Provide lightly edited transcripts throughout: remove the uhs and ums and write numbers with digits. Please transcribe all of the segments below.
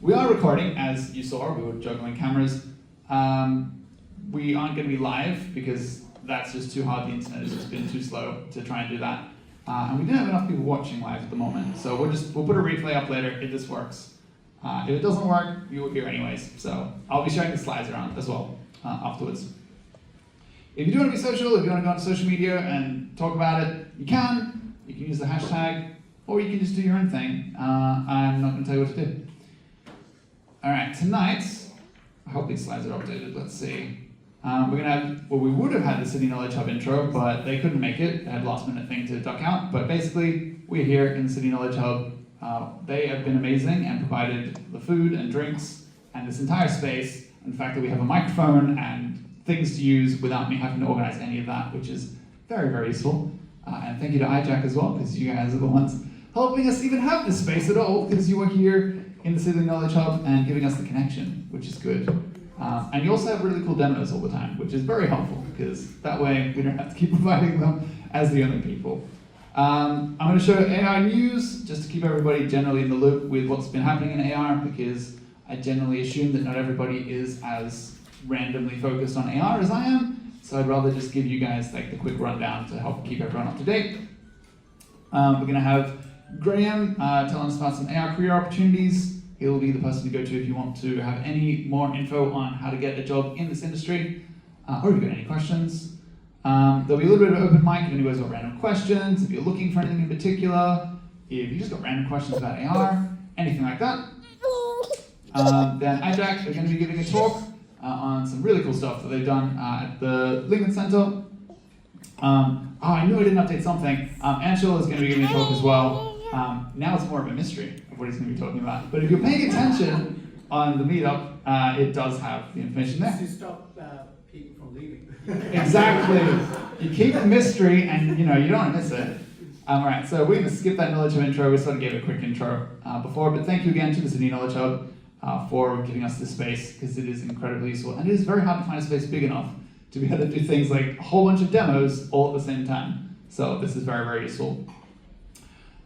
We are recording, as you saw, we were juggling cameras. We aren't going to be live because that's just too hard. The internet has just been too slow to try and do that. And we don't have enough people watching live at the moment. So we'll put a replay up later if this works. If it doesn't work, you will hear anyways. So I'll be sharing the slides around as well afterwards. If you do want to be social, if you want to go on social media and talk about it, you can. You can use the hashtag, or you can just do your own thing. I'm not going to tell you what to do. All right, tonight, I hope these slides are updated. Let's see. We're going to have, well, we would have had the City Knowledge Hub intro, but they couldn't make it. They had a last minute thing to duck out. But basically, we're here in the City Knowledge Hub. They have been amazing and provided the food and drinks and this entire space. And the fact that we have a microphone and things to use without me having to organize any of that, which is very, very useful. And thank you to EyeJack as well, because you guys are the ones helping us even have this space at all, because you were here in the City Knowledge Hub and giving us the connection, which is good. And you also have really cool demos all the time, which is very helpful, because that way we don't have to keep providing them as the only people. I'm going to show AR news, just to keep everybody generally in the loop with what's been happening in AR, because I generally assume that not everybody is as randomly focused on AR as I am, so I'd rather just give you guys like the quick rundown to help keep everyone up to date. We're going to have Graham telling us about some AR career opportunities. He'll be the person to go to if you want to have any more info on how to get a job in this industry, or if you've got any questions. There'll be a little bit of an open mic if anybody's got random questions, if you're looking for anything in particular, if you just got random questions about AR, anything like that. Then EyeJack are going to be giving a talk on some really cool stuff that they've done at the Lincoln Center. I knew I didn't update something. Anshul is going to be giving a talk as well. Now it's more of a mystery of what he's going to be talking about. But if you're paying attention on the meetup, it does have the information there. To stop people from leaving. Exactly. You keep the mystery, and you don't want to miss it. All right, so we're going to skip that Knowledge Hub intro. We sort of gave a quick intro before, but thank you again to the City Knowledge Hub for giving us this space, because it is incredibly useful, and it is very hard to find a space big enough to be able to do things like a whole bunch of demos all at the same time. So this is very, very useful.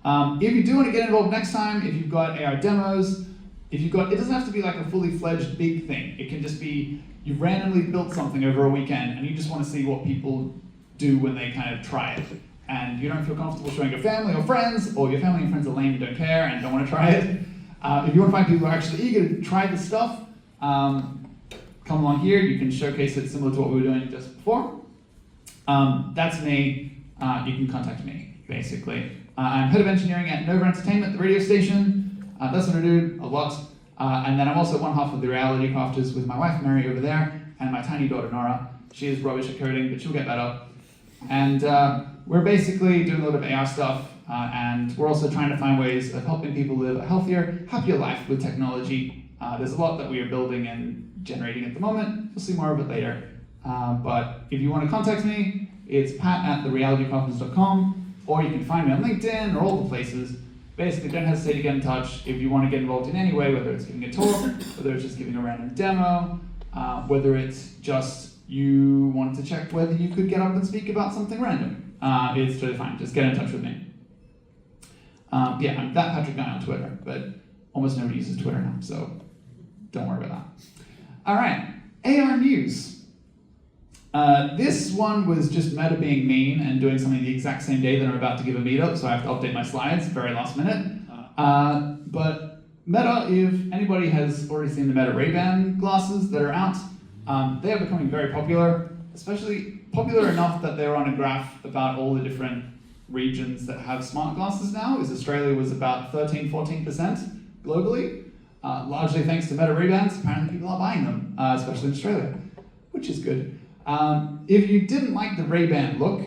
If you do want to get involved next time, if you've got AR demos, it doesn't have to be like a fully fledged big thing. It can just be you've randomly built something over a weekend and you just want to see what people do when they kind of try it. And you don't feel comfortable showing your family or friends, or your family and friends are lame and don't care and don't want to try it. If you want to find people who are actually eager to try this stuff, come along here. You can showcase it similar to what we were doing just before. That's me. You can contact me, basically. I'm head of engineering at Nova Entertainment, the radio station. That's what I do a lot. And then I'm also one half of the Reality Crafters with my wife Mary over there, and my tiny daughter Nora. She is rubbish at coding, but she'll get better. And we're basically doing a lot of AR stuff, and we're also trying to find ways of helping people live a healthier, happier life with technology. There's a lot that we are building and generating at the moment. You'll see more of it later. But if you want to contact me, it's pat@therealitycrafters.com, or you can find me on LinkedIn or all the places. Basically, don't hesitate to get in touch if you want to get involved in any way, whether it's giving a talk, whether it's just giving a random demo, whether it's just you want to check whether you could get up and speak about something random. It's totally fine. Just get in touch with me. Yeah, I'm that Patrick guy on Twitter, but almost nobody uses Twitter now, so don't worry about that. All right, AR news. This one was just Meta being mean and doing something the exact same day that I'm about to give a meetup, so I have to update my slides very last minute. But Meta, if anybody has already seen the Meta Ray-Ban glasses that are out, they are becoming very popular, especially popular enough that they're on a graph about all the different regions that have smart glasses now. Australia was about 13-14% globally, largely thanks to Meta Ray-Bans. Apparently people are buying them, especially in Australia, which is good. If you didn't like the Ray-Ban look,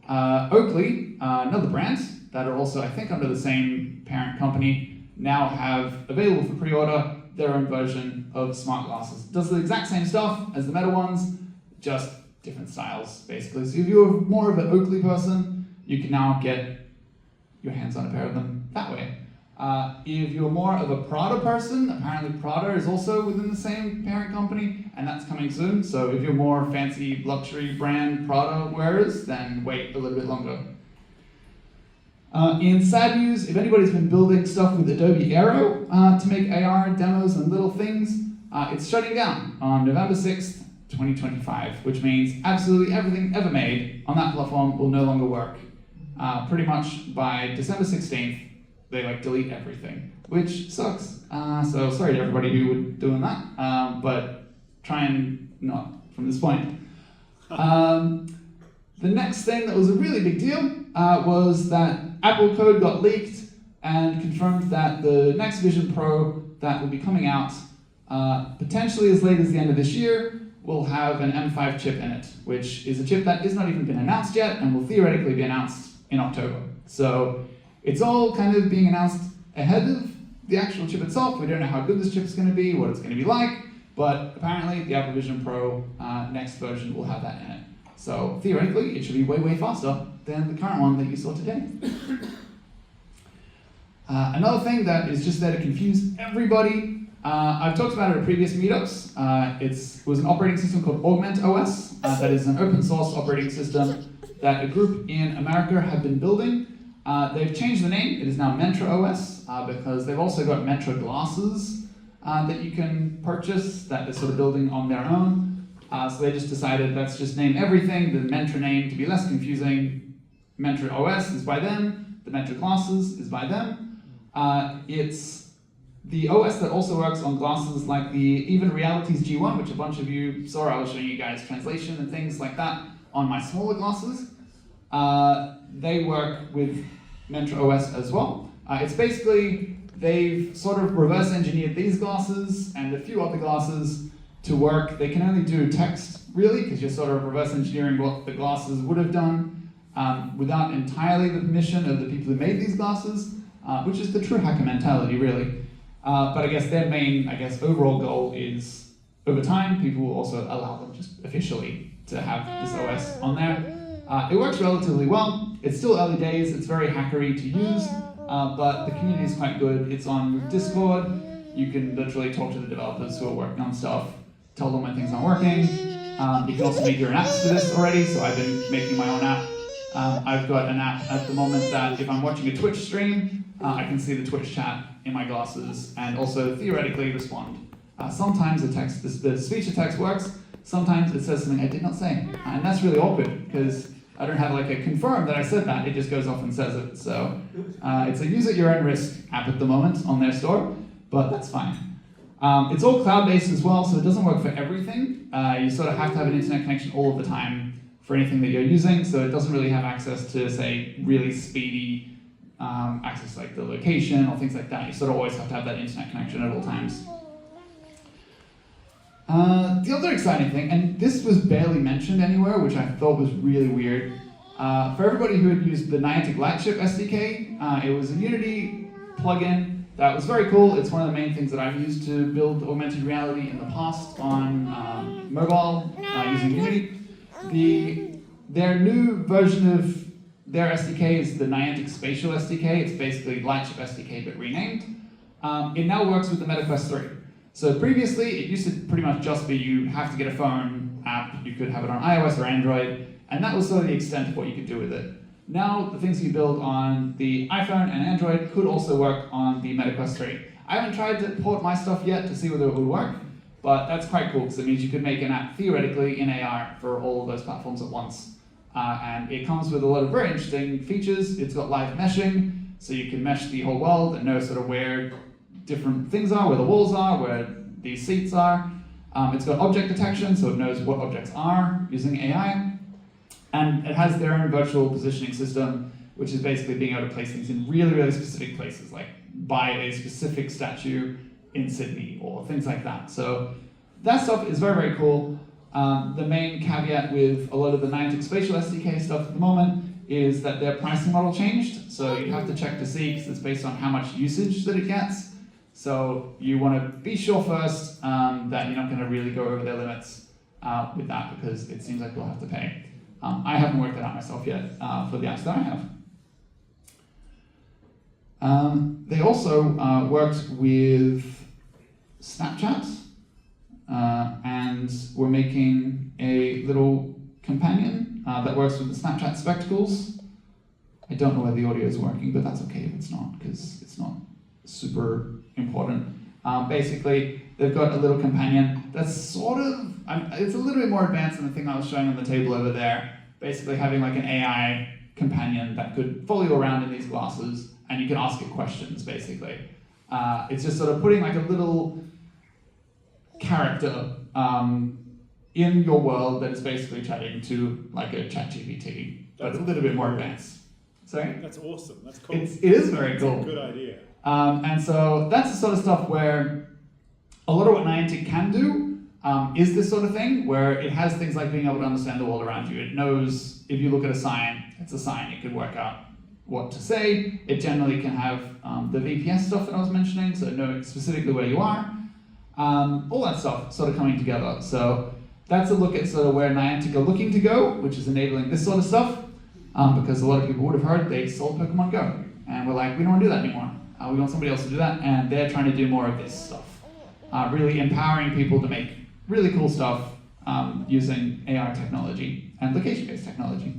Oakley, another brand that are also, I think, under the same parent company, now have available for pre-order their own version of smart glasses. Does the exact same stuff as the Meta ones, just different styles, basically. So if you're more of an Oakley person, you can now get your hands on a pair of them that way. If you're more of a Prada person, apparently Prada is also within the same parent company, and that's coming soon. So if you're more fancy luxury brand Prada wearers, then wait a little bit longer. In sad news, if anybody's been building stuff with Adobe Aero to make AR demos and little things, it's shutting down on November 6th, 2025, which means absolutely everything ever made on that platform will no longer work. Pretty much by December 16th, they delete everything, which sucks. So sorry to everybody who were doing that, but try and not from this point. The next thing that was a really big deal was that Apple code got leaked and confirmed that the next Vision Pro that will be coming out potentially as late as the end of this year will have an M5 chip in it, which is a chip that is not even been announced yet and will theoretically be announced in October. So it's all kind of being announced ahead of the actual chip itself. We don't know how good this chip is going to be, what it's going to be like, but apparently the Apple Vision Pro next version will have that in it. So theoretically, it should be way, way faster than the current one that you saw today. Another thing that is just there to confuse everybody, I've talked about it at previous meetups. It was an operating system called Augment OS. That is an open source operating system that a group in America have been building. They've changed the name. It is now Mentra OS because they've also got Mentra glasses that you can purchase that they're sort of building on their own. So they just decided, let's just name everything the Mentra name to be less confusing. Mentra OS is by them, the Mentra glasses is by them. It's the OS that also works on glasses like the Even Realities G1, which a bunch of you saw. I was showing you guys translation and things like that on my smaller glasses. They work with Mentra OS as well. It's basically, they've sort of reverse engineered these glasses and a few other glasses to work. They can only do text, really, because you're sort of reverse engineering what the glasses would have done without entirely the permission of the people who made these glasses, which is the true hacker mentality, really. But I guess their main, overall goal is, over time, people will also allow them just officially to have this OS on there. It works relatively well. It's still early days. It's very hackery to use, but the community is quite good. It's on Discord. You can literally talk to the developers who are working on stuff, tell them when things aren't working. You can also make your own apps for this already, so I've been making my own app. I've got an app at the moment that if I'm watching a Twitch stream, I can see the Twitch chat in my glasses and also theoretically respond. Sometimes the speech-to-text works, sometimes it says something I did not say, and that's really awkward because I don't have a confirm that I said that, it just goes off and says it. So it's a use at your own risk app at the moment on their store, but that's fine. It's all cloud-based as well, so it doesn't work for everything. You sort of have to have an internet connection all of the time for anything that you're using, so it doesn't really have access to, say, really speedy access like the location or things like that. You sort of always have to have that internet connection at all times. The other exciting thing, and this was barely mentioned anywhere, which I thought was really weird, for everybody who had used the Niantic Lightship SDK, it was a Unity plugin that was very cool. It's one of the main things that I've used to build augmented reality in the past on mobile using Unity. Their new version of their SDK is the Niantic Spatial SDK. It's basically Lightship SDK but renamed. It now works with the MetaQuest 3. So previously, it used to pretty much just be you have to get a phone app, you could have it on iOS or Android, and that was sort of the extent of what you could do with it. Now, the things you build on the iPhone and Android could also work on the MetaQuest 3. I haven't tried to port my stuff yet to see whether it would work, but that's quite cool because it means you could make an app theoretically in AR for all of those platforms at once. And it comes with a lot of very interesting features. It's got live meshing, so you can mesh the whole world and know sort of where different things are, where the walls are, where the seats are. It's got object detection, so it knows what objects are using AI. And it has their own virtual positioning system, which is basically being able to place things in really, really specific places, like by a specific statue in Sydney or things like that. So that stuff is very, very cool. The main caveat with a lot of the Niantic Spatial SDK stuff at the moment is that their pricing model changed. So you have to check to see, because it's based on how much usage that it gets. So you want to be sure first that you're not going to really go over their limits with that, because it seems like you'll have to pay. I haven't worked that out myself yet for the apps that I have. They also worked with Snapchat, and we're making a little companion that works with the Snapchat spectacles. I don't know whether the audio is working, but that's okay if it's not, because it's not super important. Basically, they've got a little companion that's sort of, it's a little bit more advanced than the thing I was showing on the table over there. Basically having like an AI companion that could follow you around in these glasses, and you can ask it questions, basically. It's just sort of putting like a little character in your world that is basically chatting to like a ChatGPT, but a little bit more advanced. Sorry? That's awesome. That's cool. It is very cool. That's a good idea. And so that's the sort of stuff where a lot of what Niantic can do is this sort of thing, where it has things like being able to understand the world around you. It knows if you look at a sign, it's a sign. It could work out what to say. It generally can have the VPS stuff that I was mentioning, so know specifically where you are. All that stuff sort of coming together. So that's a look at sort of where Niantic are looking to go, which is enabling this sort of stuff, because a lot of people would have heard they sold Pokemon Go. And we're like, we don't want to do that anymore. We want somebody else to do that, and they're trying to do more of this stuff. Really empowering people to make really cool stuff using AR technology and location-based technology.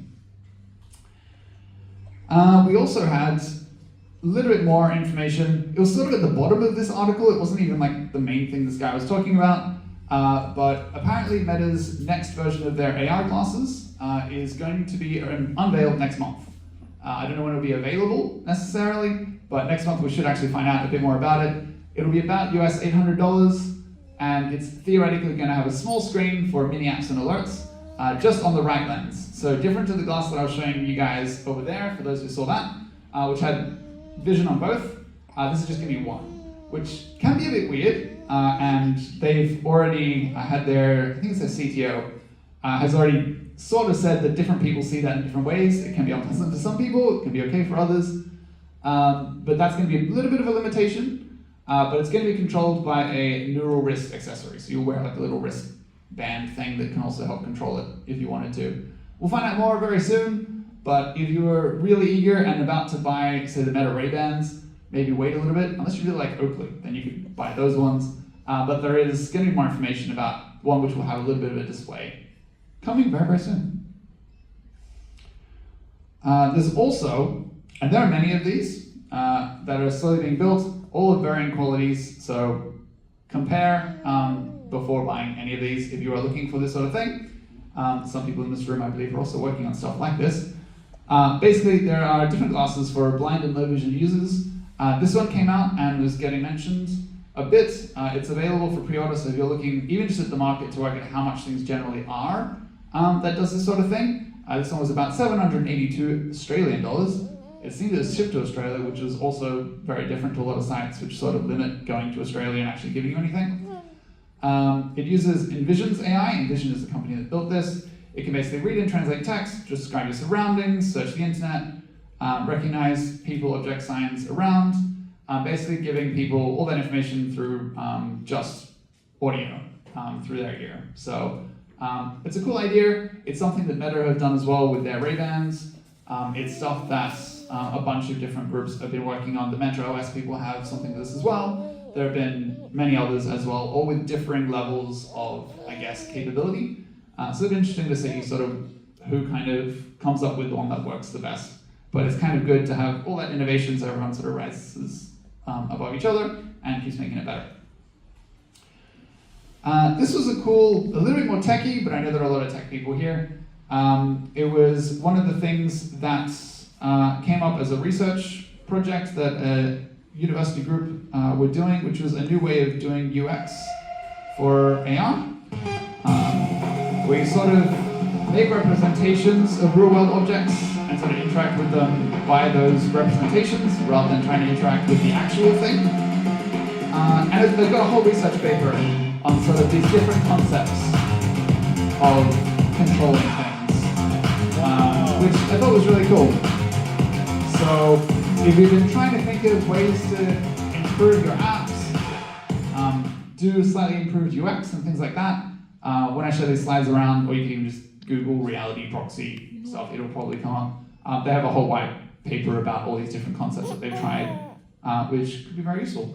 We also had a little bit more information. It was sort of at the bottom of this article. It wasn't even like the main thing this guy was talking about. But apparently Meta's next version of their AR glasses is going to be unveiled next month. I don't know when it'll be available necessarily, but next month we should actually find out a bit more about it. It'll be about US $800, and it's theoretically going to have a small screen for mini apps and alerts, just on the right lens. So different to the glass that I was showing you guys over there, for those who saw that, which had vision on both. This is just going to be one, which can be a bit weird, and they've already had their, I think it's their CTO, has already sort of said that different people see that in different ways. It can be unpleasant for some people, it can be okay for others, but that's going to be a little bit of a limitation, but it's going to be controlled by a neural wrist accessory. So you'll wear like a little wristband thing that can also help control it if you wanted to. We'll find out more very soon, but if you were really eager and about to buy, say, the Meta Ray-Bans, maybe wait a little bit, unless you really like Oakley, then you could buy those ones. But there is going to be more information about one which will have a little bit of a display coming very, very soon. There's also, and there are many of these that are slowly being built, all of varying qualities, so compare before buying any of these if you are looking for this sort of thing. Some people in this room, I believe, are also working on stuff like this. Basically, there are different glasses for blind and low vision users. This one came out and was getting mentioned a bit. It's available for pre-order, so if you're looking even just at the market to work at how much things generally are that does this sort of thing, this one was about 782 Australian dollars. It seemed it was shipped to Australia, which was also very different to a lot of sites which sort of limit going to Australia and actually giving you anything. It uses Envision's AI. Envision is the company that built this. It can basically read and translate text, describe your surroundings, search the internet, recognize people, object signs around, basically giving people all that information through just audio through their ear. So it's a cool idea. It's something that Meta have done as well with their Ray-Bans. It's stuff that a bunch of different groups have been working on. The Metro OS people have something like this as well. There have been many others as well, all with differing levels of, I guess, capability. So it'll be interesting to see sort of who kind of comes up with the one that works the best. But it's kind of good to have all that innovation so everyone sort of rises above each other and keeps making it better. This was a little bit more techy, but I know there are a lot of tech people here. It was one of the things that came up as a research project that a university group were doing, which was a new way of doing UX for AR. Where you sort of make representations of real-world objects and sort of interact with them via those representations rather than trying to interact with the actual thing. And they've got a whole research paper on sort of these different concepts of controlling things, which I thought was really cool. So if you've been trying to think of ways to improve your apps, do slightly improved UX and things like that, when I show these slides around, or you can even just Google reality proxy stuff, it'll probably come up. They have a whole white paper about all these different concepts that they've tried, which could be very useful.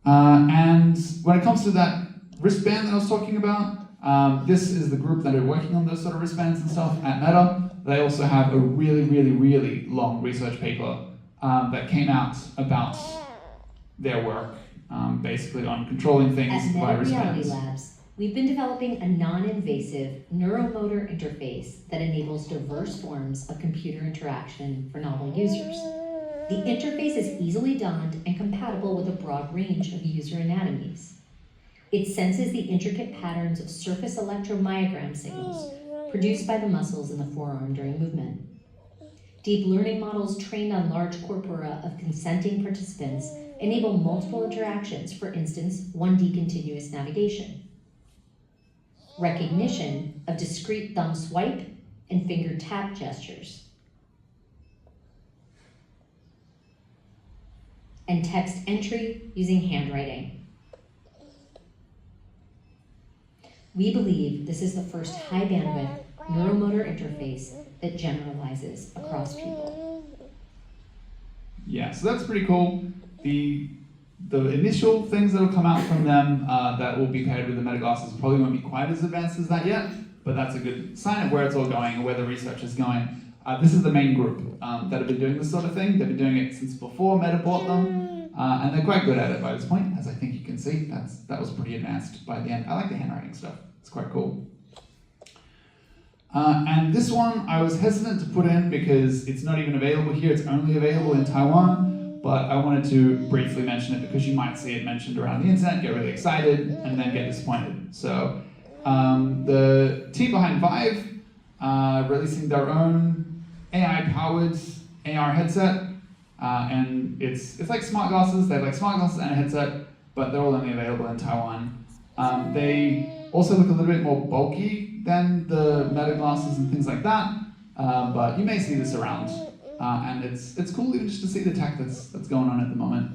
And when it comes to that wristband that I was talking about, this is the group that are working on those sort of wristbands and stuff at Meta. they also have a really, really, really long research paper that came out about their work, basically on controlling things At via Meta Reality wristbands. Labs, we've been developing a non-invasive neuromotor interface that enables diverse forms of computer interaction for novel users. The interface is easily donned and compatible with a broad range of user anatomies. It senses the intricate patterns of surface electromyogram signals produced by the muscles in the forearm during movement. Deep learning models trained on large corpora of consenting participants enable multiple interactions, for instance, 1D continuous navigation. Recognition of discrete thumb swipe and finger tap gestures. And text entry using handwriting. We believe this is the first high bandwidth neuromotor interface that generalizes across people. Yeah, so that's pretty cool. The initial things that will come out from them that will be paired with the Meta glasses probably won't be quite as advanced as that yet, but that's a good sign of where it's all going and where the research is going. This is the main group that have been doing this sort of thing. They've been doing it since before Meta bought them, and they're quite good at it by this point, as I think you can see. That was pretty advanced by the end. I like the handwriting stuff. It's quite cool. And this one I was hesitant to put in because it's not even available here. It's only available in Taiwan, but I wanted to briefly mention it because you might see it mentioned around the internet, get really excited, and then get disappointed. So the team behind Vive releasing their own AI-powered AR headset, and it's like smart glasses. They have like smart glasses and a headset, but they're all only available in Taiwan. They also look a little bit more bulky than the Meta glasses and things like that, but you may see this around, and it's cool even just to see the tech that's going on at the moment.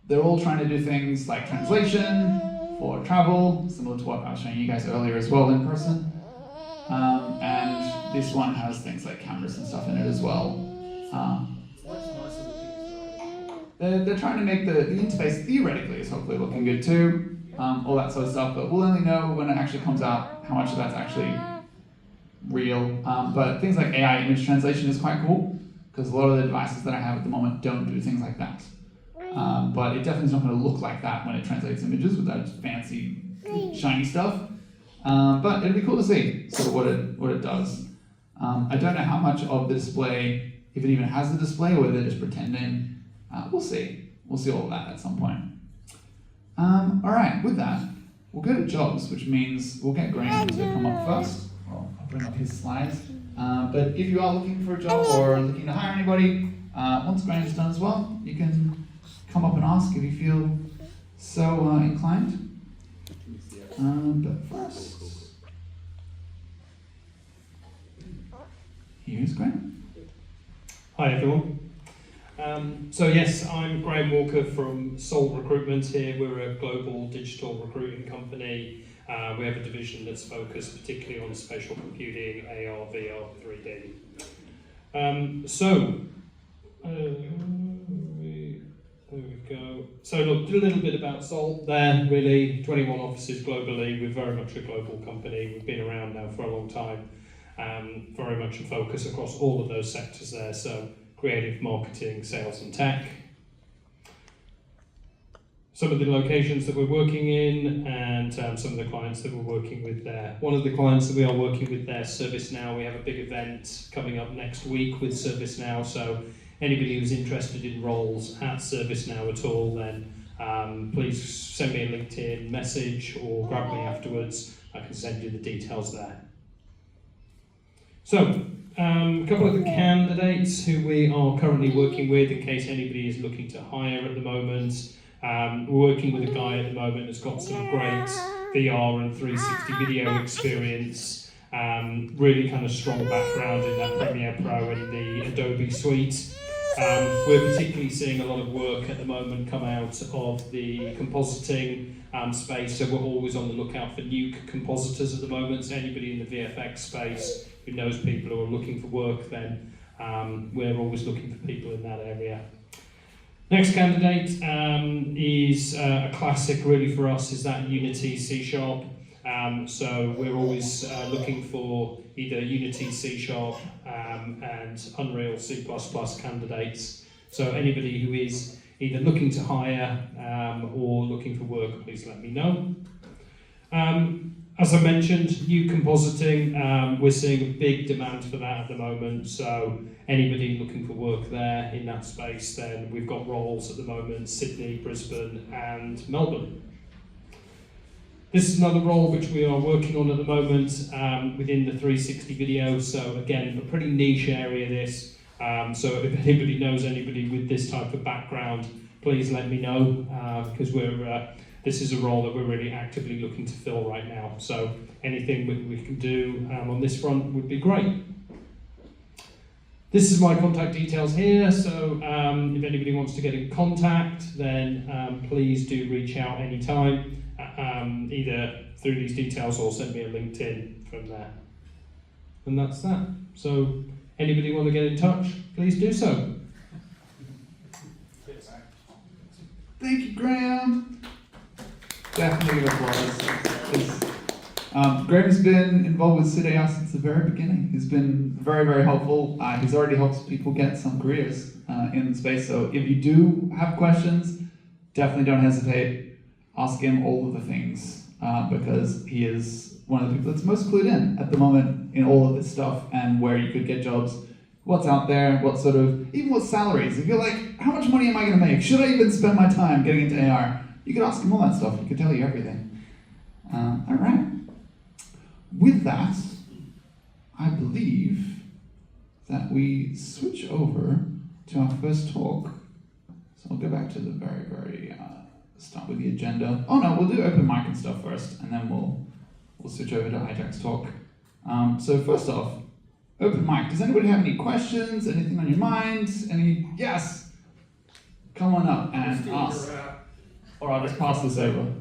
They're all trying to do things like translation for travel, similar to what I was showing you guys earlier as well in person, and this one has things like cameras and stuff in it as well. What's nice of the They're trying to make the interface theoretically is hopefully looking good too. All that sort of stuff, but we'll only know when it actually comes out how much of that's actually real. But things like AI image translation is quite cool, because a lot of the devices that I have at the moment don't do things like that. But it definitely is not going to look like that when it translates images with that fancy, shiny stuff. But it'd be cool to see sort of what it does. I don't know how much of the display, if it even has a display, or whether they're just pretending. We'll see. We'll see all of that at some point. All right, with that, we'll go to jobs, which means we'll get Graham to come up first. Well, I'll bring up his slides. But if you are looking for a job or looking to hire anybody, once Graham's done as well, you can come up and ask if you feel so inclined. But first, here's Graham. Hi everyone. So yes, I'm Graham Walker from Soul Recruitment here. We're a global digital recruiting company. We have a division that's focused particularly on spatial computing, AR, VR, 3D. There we go. So look, a little bit about Soul there, really. 21 offices globally. We're very much a global company. We've been around now for a long time. Very much a focus across all of those sectors there. So creative, marketing, sales and tech. Some of the locations that we're working in and some of the clients that we're working with there. One of the clients that we are working with there, ServiceNow. We have a big event coming up next week with ServiceNow, so anybody who's interested in roles at ServiceNow at all, then please send me a LinkedIn message or grab me afterwards. I can send you the details there. So, a couple of the candidates who we are currently working with in case anybody is looking to hire at the moment. We're working with a guy at the moment who's got some great VR and 360 video experience, really kind of strong background in that Premiere Pro and the Adobe suite. We're particularly seeing a lot of work at the moment come out of the compositing space, so we're always on the lookout for new compositors at the moment. So anybody in the VFX space who knows people who are looking for work, then we're always looking for people in that area. Next candidate is a classic really for us, is that Unity C#. So we're always looking for either Unity, C#, and Unreal C++ candidates. So anybody who is either looking to hire or looking for work, please let me know. As I mentioned, new compositing, we're seeing a big demand for that at the moment. So anybody looking for work there in that space, then we've got roles at the moment, Sydney, Brisbane and Melbourne. This is another role which we are working on at the moment within the 360 video. So again, a pretty niche area this. So if anybody knows anybody with this type of background, please let me know because this is a role that we're really actively looking to fill right now. So anything we can do on this front would be great. This is my contact details here. So if anybody wants to get in contact, then please do reach out anytime. Either through these details or send me a LinkedIn from there. And that's that. So anybody want to get in touch, please do so. Thank you, Graham. Definitely give applause. Graham's been involved with SydAR since the very beginning. He's been very, very helpful. He's already helped people get some careers in the space. So if you do have questions, definitely don't hesitate. Ask him all of the things because he is one of the people that's most clued in at the moment in all of this stuff and where you could get jobs, what's out there, what sort of, even what salaries. If you're like, how much money am I going to make? Should I even spend my time getting into AR? You could ask him all that stuff. He could tell you everything. All right. With that, I believe that we switch over to our first talk. So I'll go back to the very start with the agenda. Oh no, we'll do open mic and stuff first, and then we'll switch over to EyeJack's talk. So first off, open mic. Does anybody have any questions? Anything on your mind? Yes. Come on up and ask, or I'll just pass this over.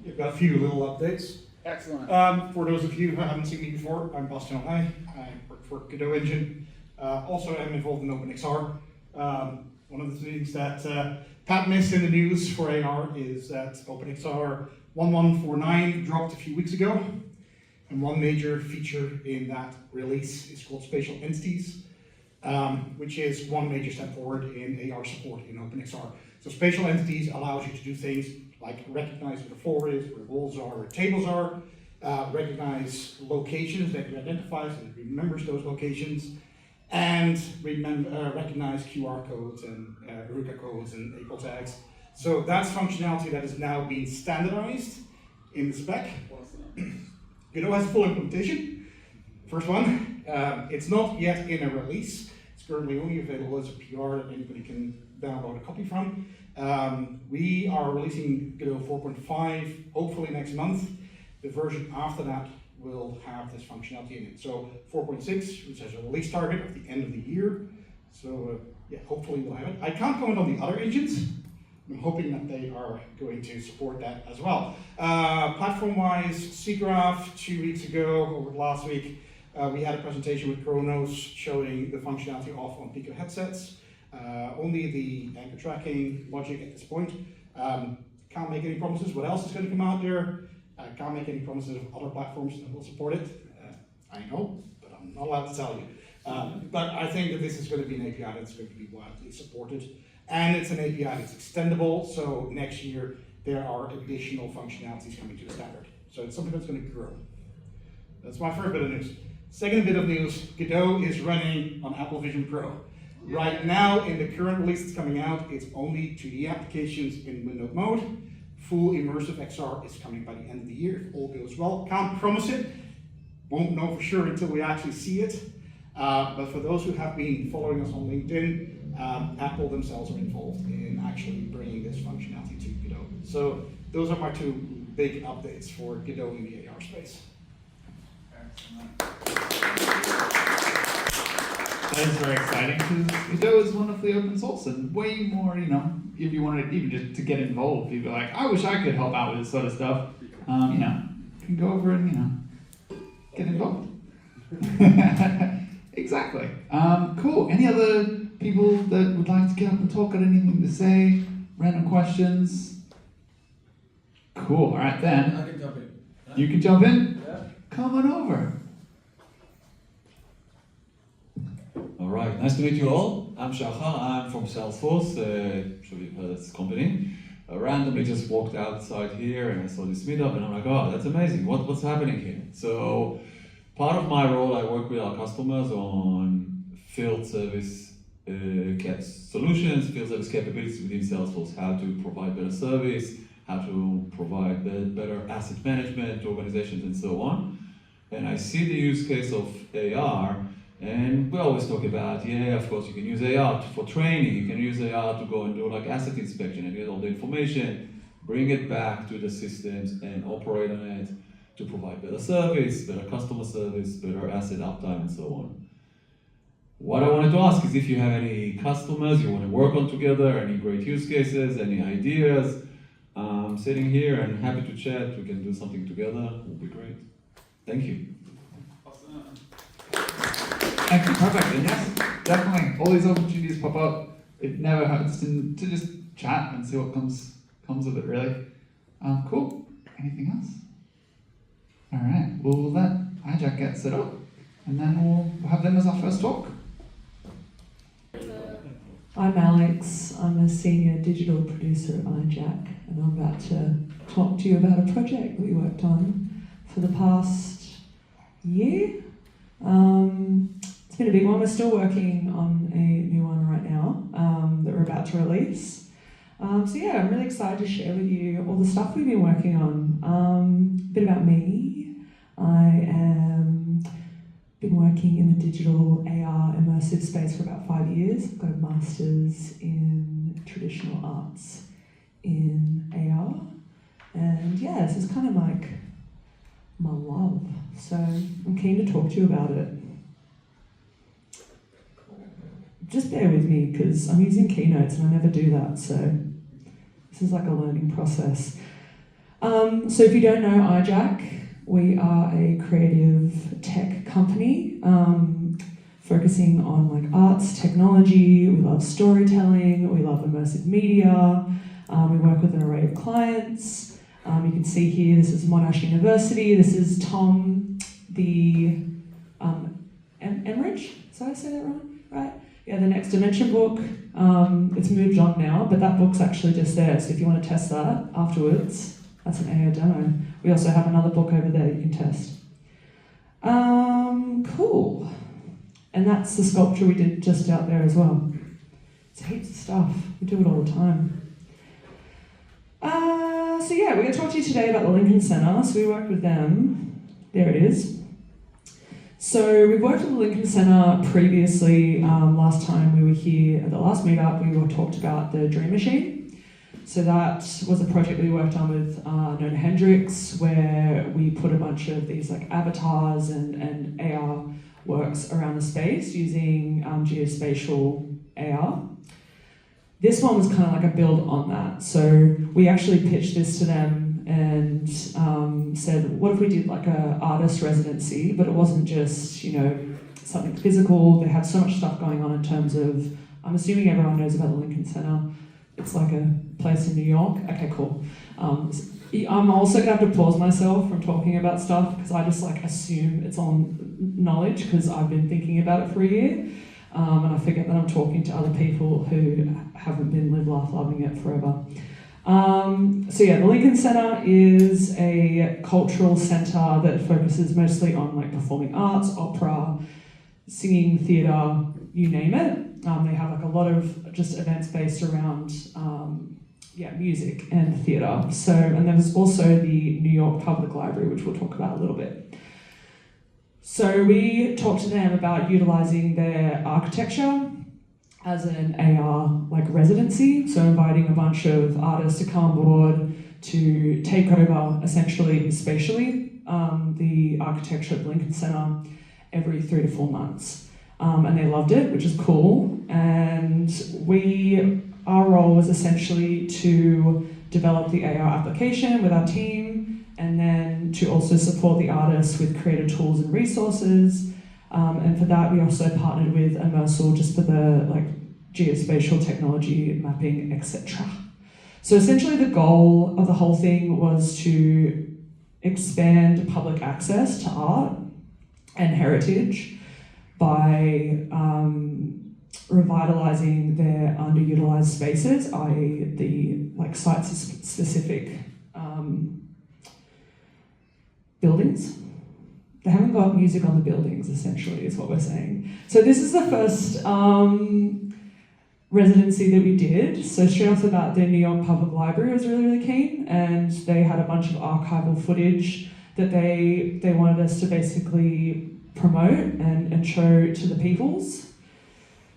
You've got a few little updates. Excellent. For those of you who haven't seen me before, I'm Bastian. I work for Godot Engine. Also, I'm involved in OpenXR. One of the things that Pat missed in the news for AR is that OpenXR 1149 dropped a few weeks ago. And one major feature in that release is called spatial entities, which is one major step forward in AR support in OpenXR. So spatial entities allows you to do things like recognize where the floor is, where walls are, where tables are, recognize locations that it identifies and remembers those locations, and recognize QR codes and RUCA codes and APL tags. So that's functionality that is now being standardized in the spec. Godot has a full implementation, first one. It's not yet in a release. It's currently only available as a PR that anybody can download a copy from. We are releasing Godot 4.5 hopefully next month. The version after that will have this functionality in it. So 4.6, which has a release target of the end of the year. So yeah, hopefully we'll have it. I can't comment on the other engines. I'm hoping that they are going to support that as well. Platform-wise, SeaGraph 2 weeks ago, or last week, we had a presentation with Kronos showing the functionality off on Pico headsets. Only the anchor tracking logic at this point. Can't make any promises what else is going to come out there. Can't make any promises of other platforms that will support it. I know, but I'm not allowed to tell you. But I think that this is going to be an API that's going to be widely supported. And it's an API that's extendable, so next year there are additional functionalities coming to the standard. So it's something that's going to grow. That's my first bit of news. Second bit of news, Godot is running on Apple Vision Pro. Right now, in the current release that's coming out, it's only 2D applications in window mode. Full Immersive XR is coming by the end of the year, if all goes well. Can't promise it, won't know for sure until we actually see it. But for those who have been following us on LinkedIn, Apple themselves are involved in actually bringing this functionality to Godot. So those are my two big updates for Godot in the AR space. Excellent. That is very exciting because Godot is wonderfully open source and way more, if you wanted even just to get involved, people are like, I wish I could help out with this sort of stuff. You can go over and, get involved. Exactly. Cool. Any other people that would like to get up and talk, got anything to say? Random questions? Cool. All right then. I can jump in. You can jump in. Yeah. Come on over. All right, nice to meet you all. I'm Shachar, I'm from Salesforce, sure you've heard of this company. I randomly just walked outside here and I saw this meetup and I'm like, oh, that's amazing, what's happening here? So, part of my role, I work with our customers on field service solutions, field service capabilities within Salesforce, how to provide better service, how to provide better asset management to organizations and so on. And I see the use case of AR. And we always talk about, yeah, of course you can use AR for training, you can use AR to go and do like asset inspection and get all the information, bring it back to the systems and operate on it to provide better service, better customer service, better asset uptime and so on. What I wanted to ask is if you have any customers you want to work on together, any great use cases, any ideas. I'm sitting here and happy to chat, we can do something together, it would be great. Thank you. Thank you. Perfect. And yes, definitely. All these opportunities pop up. It never hurts to just chat and see what comes of it, really. Cool. Anything else? All right. We'll let EyeJack get set up, and then we'll have them as our first talk. I'm Alex. I'm a senior digital producer at EyeJack, and I'm about to talk to you about a project that we worked on for the past year. It's been a big one. We're still working on a new one right now that we're about to release. So yeah, I'm really excited to share with you all the stuff we've been working on. A bit about me. I am been working in the digital AR immersive space for about 5 years. I've got a master's in traditional arts in AR. And yeah, this is kind of like my love. So I'm keen to talk to you about it. Just bear with me because I'm using keynotes and I never do that, so this is like a learning process. So if you don't know EyeJack, we are a creative tech company focusing on like arts, technology. We love storytelling, we love immersive media. We work with an array of clients. You can see here, this is Monash University. This is Tom, the Enrich. Did I say that wrong? Right? Yeah, the Next Dimension book. It's moved on now, but that book's actually just there. So if you want to test that afterwards, that's an AR demo. We also have another book over there you can test. Cool. And that's the sculpture we did just out there as well. It's heaps of stuff. We do it all the time. So yeah, we're going to talk to you today about the Lincoln Center. So we worked with them. There it is. So we've worked with the Lincoln Center previously. Last time we were here at the last meetup, we talked about the Dream Machine. So that was a project we worked on with Nona Hendricks, where we put a bunch of these like avatars and AR works around the space using geospatial AR. This one was kind of like a build on that. So we actually pitched this to them and said, what if we did like a artist residency, but it wasn't just, you know, something physical. They have so much stuff going on in terms of, I'm assuming everyone knows about the Lincoln Center. It's like a place in New York. Okay, cool. I'm also gonna have to pause myself from talking about stuff because I just like assume it's on knowledge because I've been thinking about it for a year. And I forget that I'm talking to other people who haven't been live, laugh, loving it forever. So yeah, the Lincoln Center is a cultural center that focuses mostly on like performing arts, opera, singing, theatre, you name it. They have like a lot of just events based around music and theatre. So, and there's also the New York Public Library, which we'll talk about a little bit. So we talked to them about utilising their architecture as an AR like residency, so inviting a bunch of artists to come on board to take over essentially spatially the architecture at the Lincoln Center every 3 to 4 months. And they loved it, which is cool. And our role was essentially to develop the AR application with our team, and then to also support the artists with creative tools and resources. And for that, we also partnered with Immersive just for the like geospatial technology mapping, etc. So essentially the goal of the whole thing was to expand public access to art and heritage by revitalizing their underutilized spaces, i.e. the site-specific buildings. They haven't got music on the buildings, essentially, is what we're saying. So this is the first residency that we did. So straight off the bat, the New York Public Library was really, really keen, and they had a bunch of archival footage that they wanted us to basically promote and show to the peoples.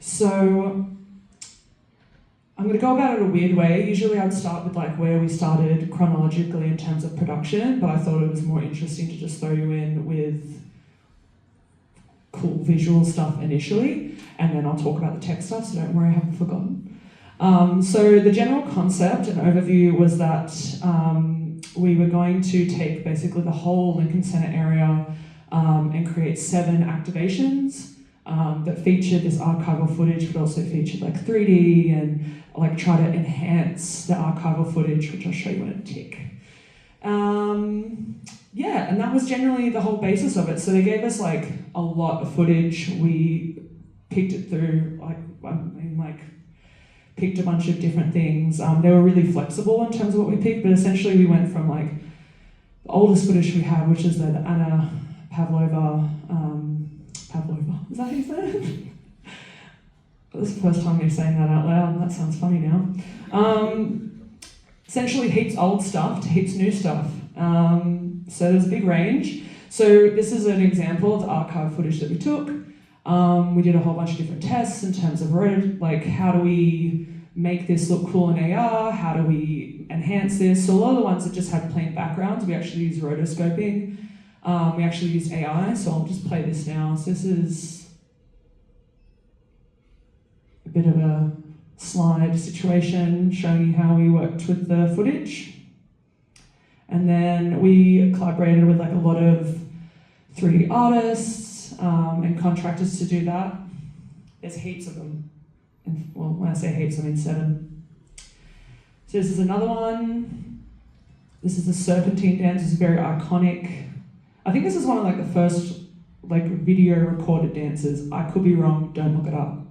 So I'm going to go about it a weird way. Usually I'd start with where we started chronologically in terms of production, but I thought it was more interesting to just throw you in with cool visual stuff initially, and then I'll talk about the tech stuff, so don't worry, I haven't forgotten. So the general concept and overview was that we were going to take basically the whole Lincoln Center area and create 7 activations that featured this archival footage, but also featured 3D and try to enhance the archival footage, which I'll show you in a tick. Yeah, and that was generally the whole basis of it. So they gave us a lot of footage. We picked it through picked a bunch of different things. They were really flexible in terms of what we picked, but essentially we went from the oldest footage we have, which is the Anna Pavlova, is that how you say it? This is the first time you're saying that out loud. That sounds funny now. Essentially heaps old stuff to heaps new stuff. So there's a big range. So this is an example of the archive footage that we took. We did a whole bunch of different tests in terms of how do we make this look cool in AR? How do we enhance this? So a lot of the ones that just had plain backgrounds, we actually used rotoscoping. We actually used AI, so I'll just play this now. So this is a bit of a slide situation showing you how we worked with the footage. And then we collaborated with a lot of 3D artists and contractors to do that. There's heaps of them. And, well, when I say heaps, I mean 7. So this is another one. This is the Serpentine dance. It's very iconic. I think this is one of the first video recorded dances. I could be wrong, don't look it up.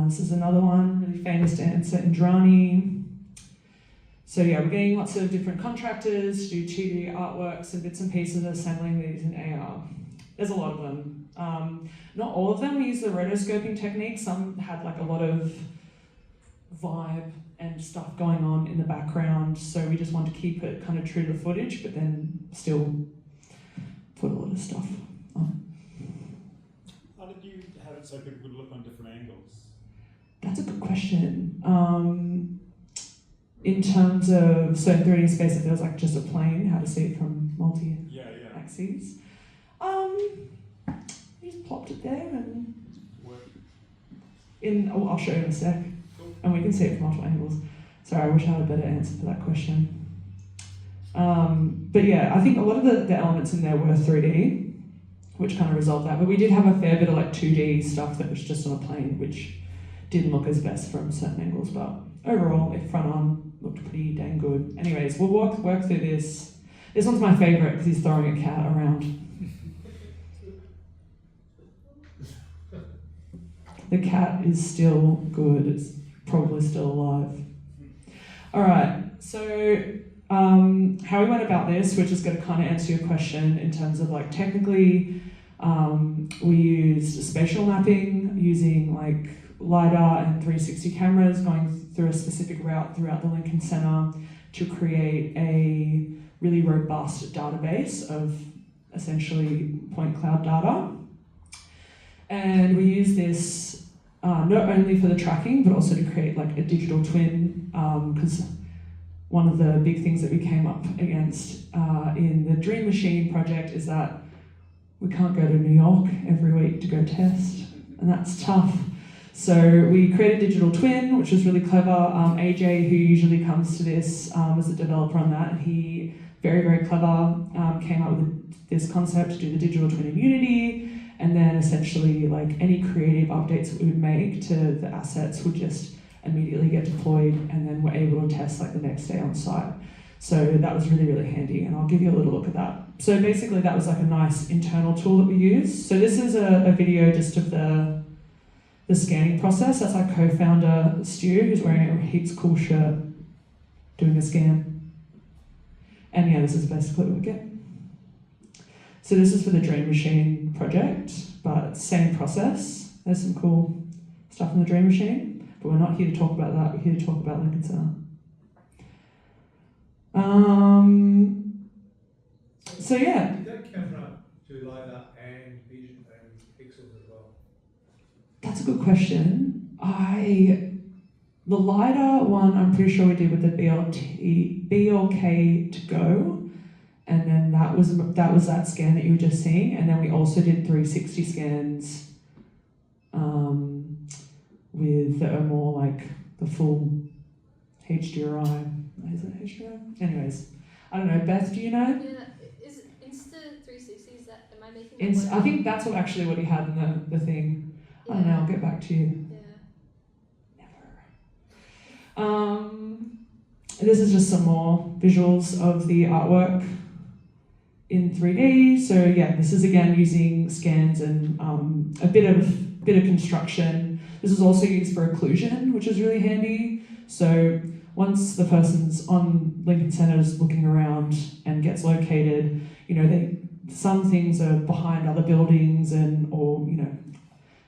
This is another one, really famous dancer, Indrani. So yeah, we're getting lots of different contractors to do 2D artworks and bits and pieces of assembling these in AR. There's a lot of them. Not all of them we use the rotoscoping technique. Some had a lot of vibe and stuff going on in the background, so we just want to keep it kind of true to the footage, but then still put a lot of stuff on. How did you have it so people could look on different angles? That's a good question. In terms of, so in 3D space, if there was just a plane, how to see it from multi-axes. We just plopped it there and I'll show you in a sec. Cool. And we can see it from multiple angles. Sorry, I wish I had a better answer for that question. But yeah, I think a lot of the elements in there were 3D, which kind of resolved that. But we did have a fair bit of 2D stuff that was just on a plane, which didn't look as best from certain angles, but overall, front on looked pretty dang good. Anyways, we'll work through this. This one's my favourite because he's throwing a cat around. The cat is still good. It's probably still alive. All right, so how we went about this, which is going to kind of answer your question in terms of technically, we used spatial mapping using LiDAR and 360 cameras going through a specific route throughout the Lincoln Center to create a really robust database of essentially point cloud data. And we use this not only for the tracking, but also to create a digital twin, because one of the big things that we came up against in the Dream Machine project is that we can't go to New York every week to go test, and that's tough. So we created a digital twin, which was really clever. AJ, who usually comes to this, was the developer on that, and he, very, very clever, came up with this concept to do the digital twin in Unity, and then essentially any creative updates that we would make to the assets would just immediately get deployed, and then we're able to test like the next day on site. So that was really, really handy, and I'll give you a little look at that. So basically that was like a nice internal tool that we use. So this is a video just of the scanning process. That's our co-founder, Stu, who's wearing a heaps cool shirt, doing a scan. And yeah, this is basically what we get. So this is for the Dream Machine project, but same process. There's some cool stuff in the Dream Machine, but we're not here to talk about that. We're here to talk about Lincoln Center. So yeah. Did that camera do LiDAR and vision and pixels as well? That's a good question. The LiDAR one, I'm pretty sure we did with the BLK to go, and then that was that scan that you were just seeing, and then we also did 360 scans with that are more like the full HDRI. Is it HDRI? Anyways, I don't know. Beth, do you know? Yeah, is Insta360, is that, am I making that word I up? think that's what he had in the thing. I don't know. I'll get back to you. Yeah. This is just some more visuals of the artwork in 3D. So yeah, this is again using scans and a bit of construction. This is also used for occlusion, which is really handy. So once the person's on Lincoln Center's looking around and gets located, some things are behind other buildings or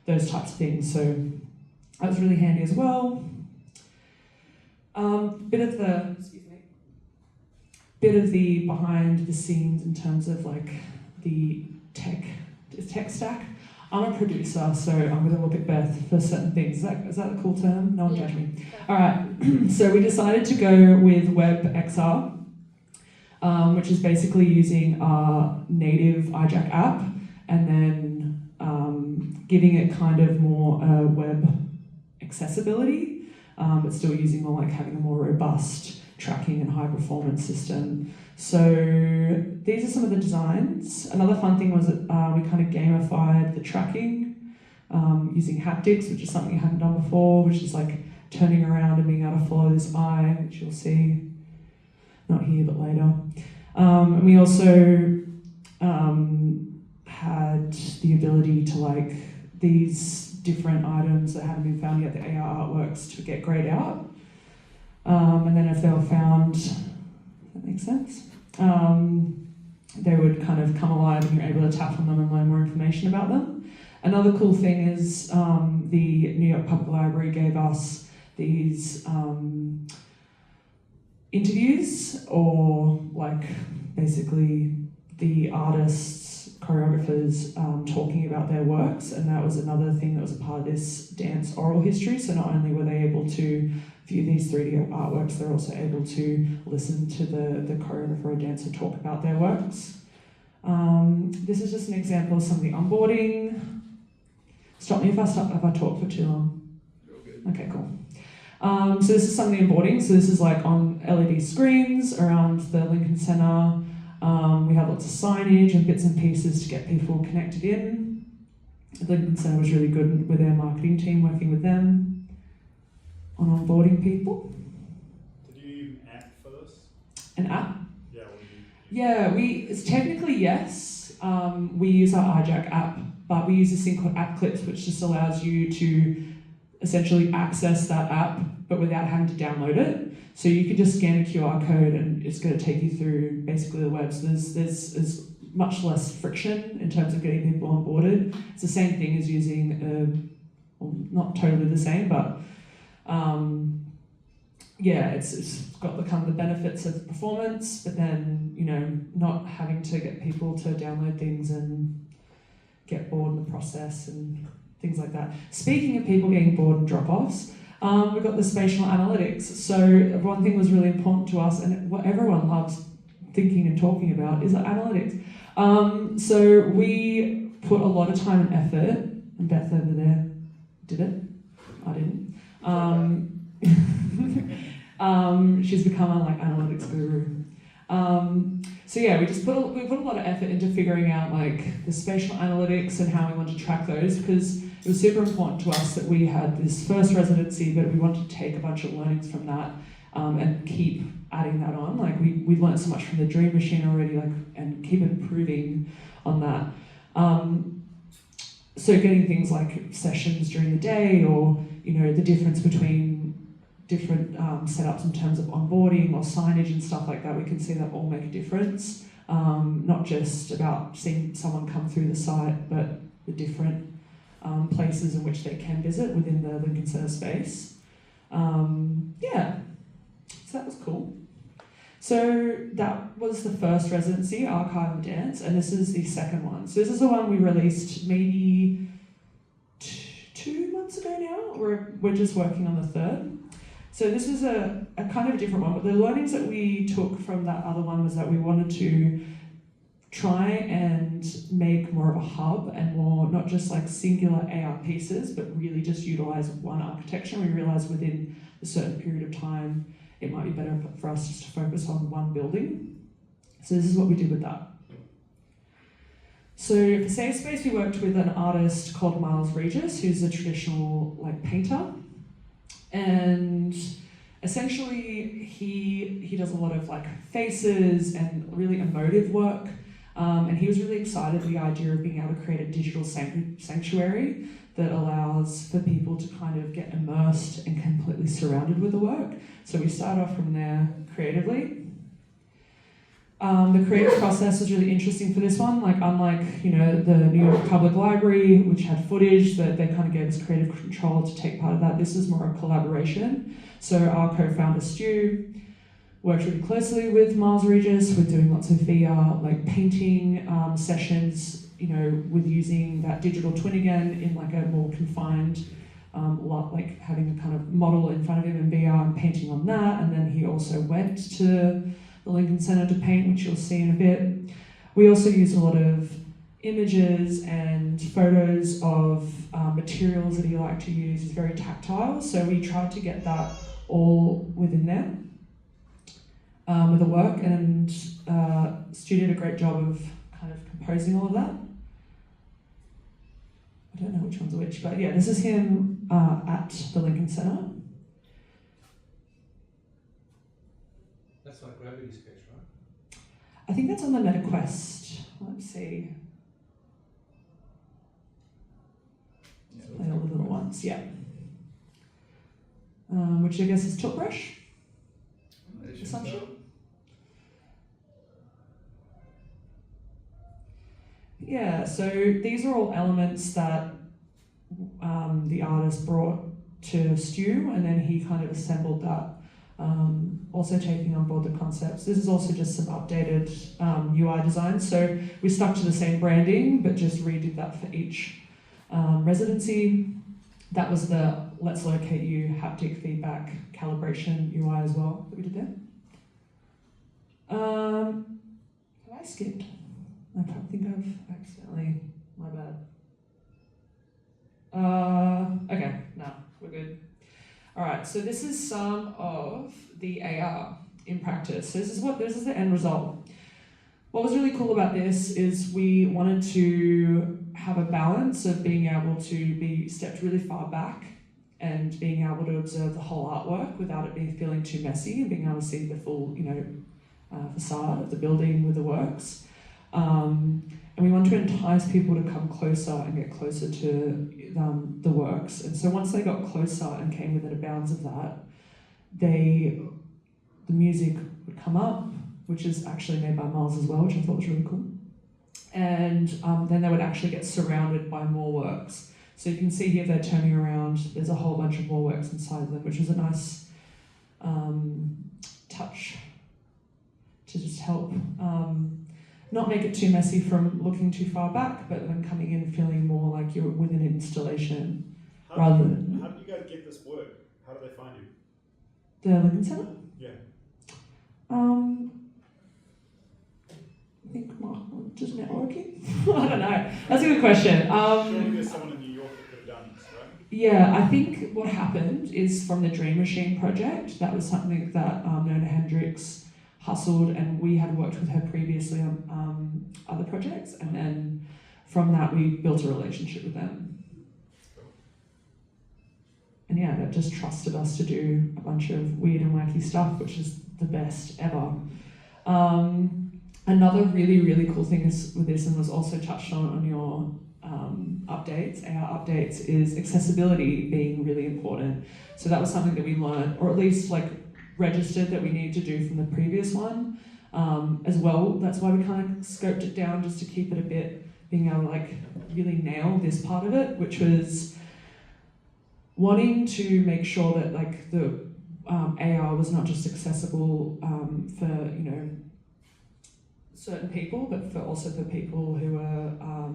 those types of things. So that was really handy as well. Bit of the behind the scenes in terms of like the tech stack. I'm a producer, so I'm going to look at Beth for certain things. Is that a cool term? No one judge me. All right. So we decided to go with WebXR, which is basically using our native EyeJack app and then giving it kind of more web accessibility, but still using more like having a more robust tracking and high performance system. So these are some of the designs. Another fun thing was that we kind of gamified the tracking using haptics, which is something I hadn't done before, which is like turning around and being able to follow this eye, which you'll see, not here but later. And we also had the ability to like these different items that haven't been found yet, the AR artworks, to get grayed out. And then if they were found, that makes sense, they would kind of come alive and you're able to tap on them and learn more information about them. Another cool thing is the New York Public Library gave us these interviews, or like basically the artists, choreographers talking about their works, and that was another thing that was a part of this dance oral history. So not only were they able to view these 3D artworks, they're also able to listen to the choreographer or dancer talk about their works. This is just an example of some of the onboarding. Stop me if I talk for too long. Okay, cool. So this is some of the onboarding. So this is like on LED screens around the Lincoln Center. We have lots of signage and bits and pieces to get people connected in. The Lincoln Center was really good with their marketing team, working with them on onboarding people. Did you use an app for this? An app? Yeah, what did you use? Yeah, it's technically yes. We use our EyeJack app, but we use this thing called App Clips, which just allows you to essentially access that app, but without having to download it. So you can just scan a QR code and it's going to take you through basically the web. So there's much less friction in terms of getting people onboarded. It's the same thing as using, well, not totally the same, but yeah, it's got the kind of the benefits of performance, but then, not having to get people to download things and get bored in the process and things like that. Speaking of people getting bored and drop-offs, we've got the spatial analytics. So one thing was really important to us, and what everyone loves thinking and talking about, is analytics. So we put a lot of time and effort, and Beth over there did it. I didn't. She's become a analytics guru. So yeah, we put a lot of effort into figuring out the spatial analytics and how we want to track those, because it was super important to us that we had this first residency, but we wanted to take a bunch of learnings from that and keep adding that on. Like we learned so much from the Dream Machine already, like, and keep improving on that. So getting things like sessions during the day, or the difference between different setups in terms of onboarding or signage and stuff like that, we can see that all make a difference. Not just about seeing someone come through the site, but the different places in which they can visit within the Lincoln Center space. Yeah, so that was cool. So that was the first residency, Archive of Dance, and this is the second one. So this is the one we released maybe 2 months ago now. We're just working on the third. So this is a kind of a different one, but the learnings that we took from that other one was that we wanted to try and make more of a hub and more, not just like singular AR pieces, but really just utilize one architecture. We realized within a certain period of time, it might be better for us just to focus on one building. So this is what we did with that. So for Safe Space, we worked with an artist called Miles Regis, who's a traditional like painter. And essentially he does a lot of like faces and really emotive work. And he was really excited at the idea of being able to create a digital sanctuary that allows for people to kind of get immersed and completely surrounded with the work. So we started off from there creatively. The creative process was really interesting for this one. Like unlike the New York Public Library, which had footage that they kind of gave us creative control to take part of that, this is more a collaboration. So our co-founder Stu worked really closely with Miles Regis. We're doing lots of VR like painting sessions, with using that digital twin again in like a more confined lot, like having a kind of model in front of him in VR and painting on that. And then he also went to the Lincoln Center to paint, which you'll see in a bit. We also used a lot of images and photos of materials that he liked to use. He's very tactile, so we tried to get that all within there with the work, and Stu did a great job of kind of composing all of that. I don't know which one's which, but yeah, this is him at the Lincoln Center. That's like gravity space, right? I think that's on the MetaQuest. Let's see. Play all the little ones, yeah. Which I guess is tilt brush. Assumption. Yeah, so these are all elements that the artist brought to Stu, and then he kind of assembled that, also taking on board the concepts. This is also just some updated UI design. So we stuck to the same branding, but just redid that for each residency. That was the Let's Locate You haptic feedback calibration UI as well that we did there. Have I skipped? I can't think I've accidentally, my bad. Okay, no, we're good. All right, so this is some of the AR in practice. So this is the end result. What was really cool about this is we wanted to have a balance of being able to be stepped really far back and being able to observe the whole artwork without it feeling too messy, and being able to see the full, facade of the building with the works. And we want to entice people to come closer and get closer to the works. And so once they got closer and came within the bounds of that, the music would come up, which is actually made by Miles as well, which I thought was really cool. And then they would actually get surrounded by more works. So you can see here they're turning around, there's a whole bunch of more works inside them, which was a nice touch to just help not make it too messy from looking too far back, but then coming in feeling more like you're within an installation rather than... How did you guys get this work? How do they find you? The Lincoln Center? Yeah. I think just networking? I don't know. That's a good question. Surely there's someone in New York that could have done this, right? Yeah, I think what happened is from the Dream Machine project, that was something that Nona Hendricks hustled, and we had worked with her previously on other projects, and then from that we built a relationship with them. and it just trusted us to do a bunch of weird and wacky stuff, which is the best ever. Another really, really cool thing with this, and was also touched on your updates, AR updates, is accessibility being really important. So that was something that we learned, or at least like registered that we need to do from the previous one as well. That's why we kind of scoped it down just to keep it a bit, being able to like really nail this part of it, which was wanting to make sure that like the AR was not just accessible for, you know, certain people, but also for people who are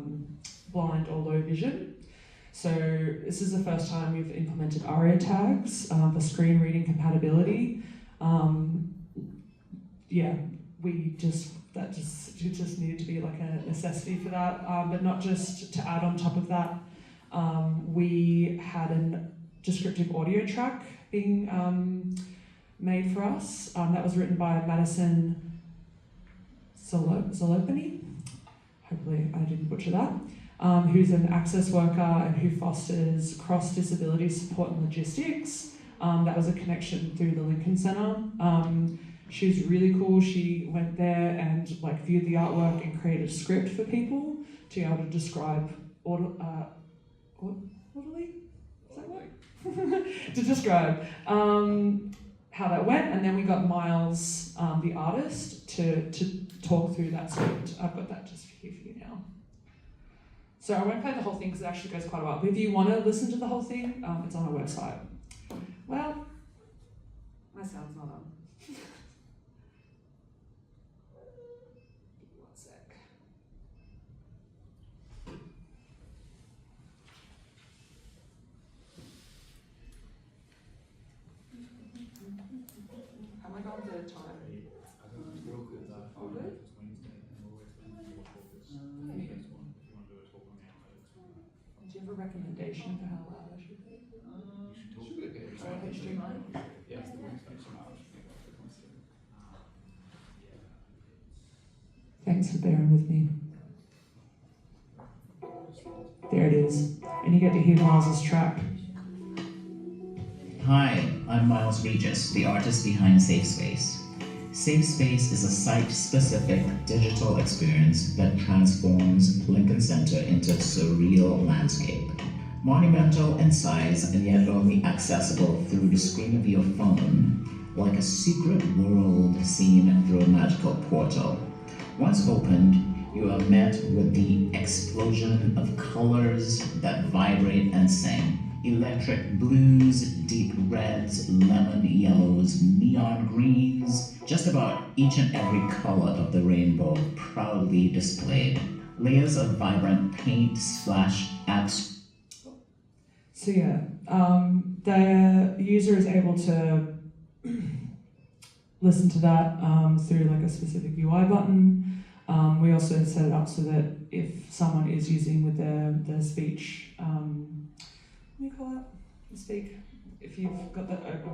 blind or low vision. So this is the first time we've implemented ARIA tags for screen reading compatibility. It just needed to be like a necessity for that. But not just to add on top of that, we had a descriptive audio track being made for us. That was written by Madison Zolopany, hopefully I didn't butcher that, who's an access worker and who fosters cross-disability support and logistics. That was a connection through the Lincoln Centre. She was really cool. She went there and like viewed the artwork and created a script for people to be able to describe orderly? Is that right? To describe how that went, and then we got Miles, the artist, to talk through that script. I've got that just here for you now. So I won't play the whole thing because it actually goes quite a while. But if you want to listen to the whole thing, it's on our website. Well, my sound's not on. One sec. Have I got the time? All good? Do you have a recommendation for how loud I should be? Should be okay. HDMI? Yeah. Thanks for bearing with me. There it is. And you get to hear Miles's track. Hi, I'm Miles Regis, the artist behind Safe Space. Safe Space is a site-specific digital experience that transforms Lincoln Center into a surreal landscape. Monumental in size and yet only accessible through the screen of your phone, like a secret world seen through a magical portal. Once opened, you are met with the explosion of colors that vibrate and sing. Electric blues, deep reds, lemon yellows, neon greens, just about each and every color of the rainbow proudly displayed. Layers of vibrant paint splash apps. So yeah, the user is able to listen to that through like a specific UI button. We also set it up so that if someone is using with their speech, what do you call that? Speak. If you've got that open.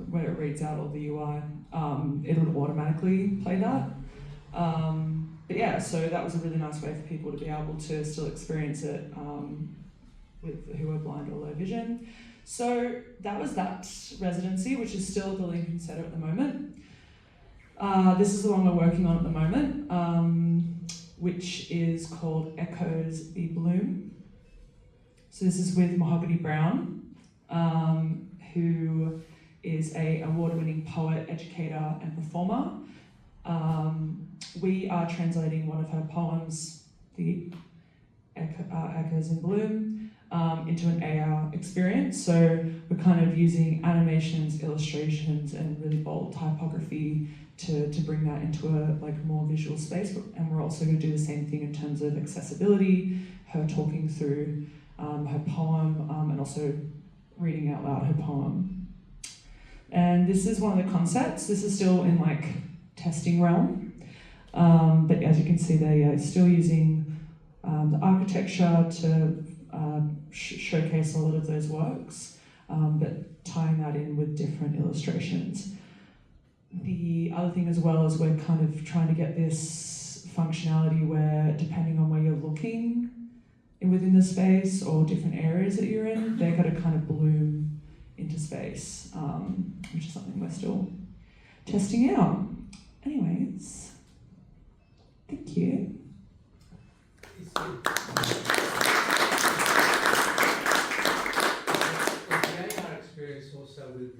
Where it reads out all the UI, it would automatically play that. But yeah, so that was a really nice way for people to be able to still experience it with who are blind or low vision. So that was that residency, which is still at the Lincoln Centre at the moment. This is the one we're working on at the moment, which is called Echoes Be Bloom. So this is with Mahogany Brown, who is an award-winning poet, educator, and performer. We are translating one of her poems, the Echoes in Bloom, into an AR experience. So we're kind of using animations, illustrations, and really bold typography to bring that into a like more visual space. And we're also going to do the same thing in terms of accessibility, her talking through her poem, and also reading out loud her poem. And this is one of the concepts. This is still in like testing realm, but as you can see, they're still using the architecture to showcase a lot of those works, but tying that in with different illustrations. The other thing as well is we're kind of trying to get this functionality where, depending on where the space or different areas that you're in, they're going to kind of bloom into space, which is something we're still testing out. Anyways, thank you. Is the AR experience also with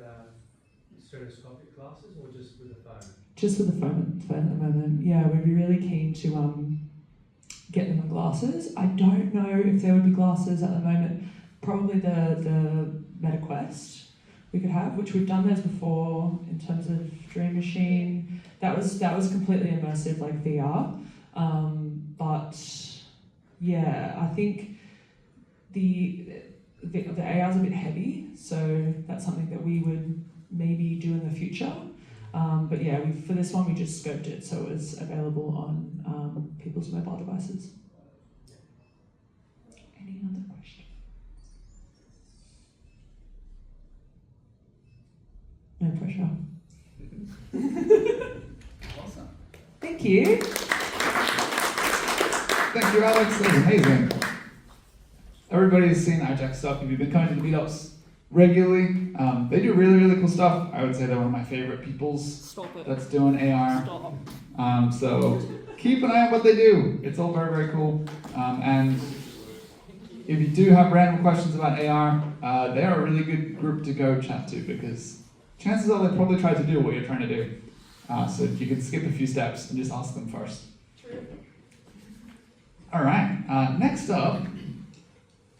stereoscopic glasses or just with the phone? Just with the phone at the moment. Yeah, we'd be really keen to get them on glasses. I don't know if there would be glasses at the moment. Probably the MetaQuest we could have, which we've done those before in terms of Dream Machine. That was completely immersive, like VR. But yeah, I think the AR is a bit heavy, so that's something that we would maybe do in the future. But yeah, for this one we just scoped it so it was available on people's mobile devices. Any other questions? No pressure. Awesome. Thank you. Thank you, Alex. That's amazing. Everybody's seen EyeJack stuff. If you've been coming to the meetups regularly, they do really, really cool stuff. I would say they're one of my favorite peoples that's doing AR. So keep an eye on what they do. It's all very, very cool. And if you do have random questions about AR, they're a really good group to go chat to because chances are they probably tried to do what you're trying to do. So you can skip a few steps and just ask them first. All right, next up,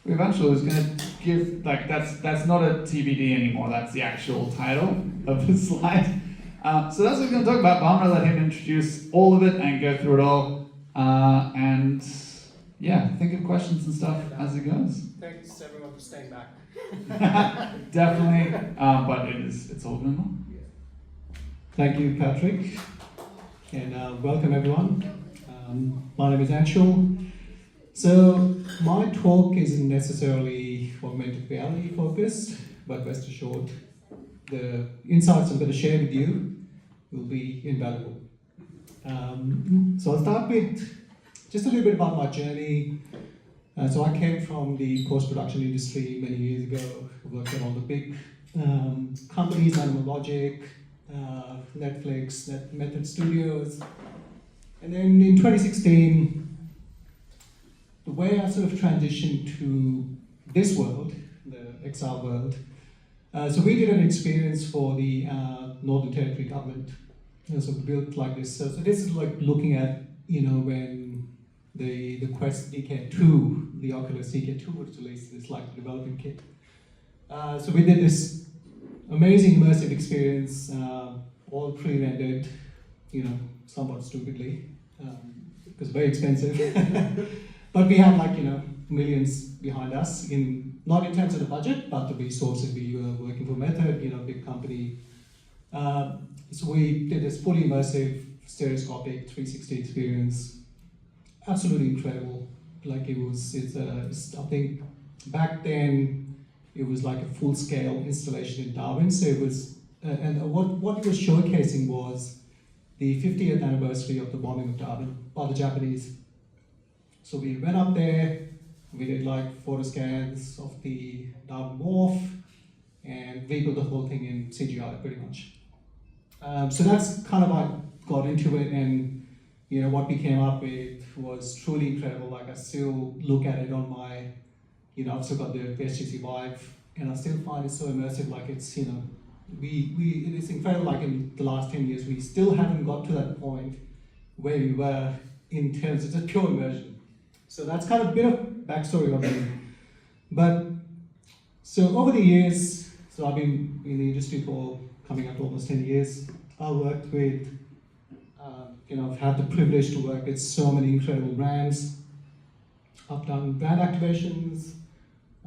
we have Anshul who's going to give, that's not a TBD anymore, that's the actual title of the slide. So that's what we're going to talk about, but I'm going to let him introduce all of it and go through it all. And yeah, think of questions and stuff as it goes. Thanks everyone for staying back. Definitely, but it's all going on. Thank you, Patrick, and welcome everyone. My name is Anshul. So my talk isn't necessarily augmented reality focused, but rest assured, the insights I'm going to share with you will be invaluable. So I'll start with just a little bit about my journey. So I came from the post-production industry many years ago. I worked at all the big companies, Animal Logic, Netflix, Method Studios. And then in 2016, the way I sort of transitioned to this world, the XR world, so we did an experience for the Northern Territory government. So we built like this. So this is like looking at, when the Quest DK2, the Oculus DK2 was released, this like development kit. So we did this amazing immersive experience, all pre-rendered, somewhat stupidly, because very expensive. But we have millions behind us, not in terms of the budget, but the resources. We were working for Method, big company. So we did this fully immersive, stereoscopic 360 experience. Absolutely incredible. I think back then, it was like a full-scale installation in Darwin. So it was, and what it was showcasing was the 50th anniversary of the bombing of Darwin by the Japanese. So we went up there, we did photo scans of the Darwin Wharf, and rebuilt the whole thing in CGI pretty much. So that's kind of I got into it, and what we came up with was truly incredible. I still look at it on my, I've still got the HTC Vive, and I still find it so immersive. It's it is incredible. In the last 10 years, we still haven't got to that point where we were in terms of just pure immersion. So that's kind of a bit of backstory of me. But so over the years, so I've been in the industry for coming up to almost 10 years. I worked with, I've had the privilege to work with so many incredible brands. I've done brand activations,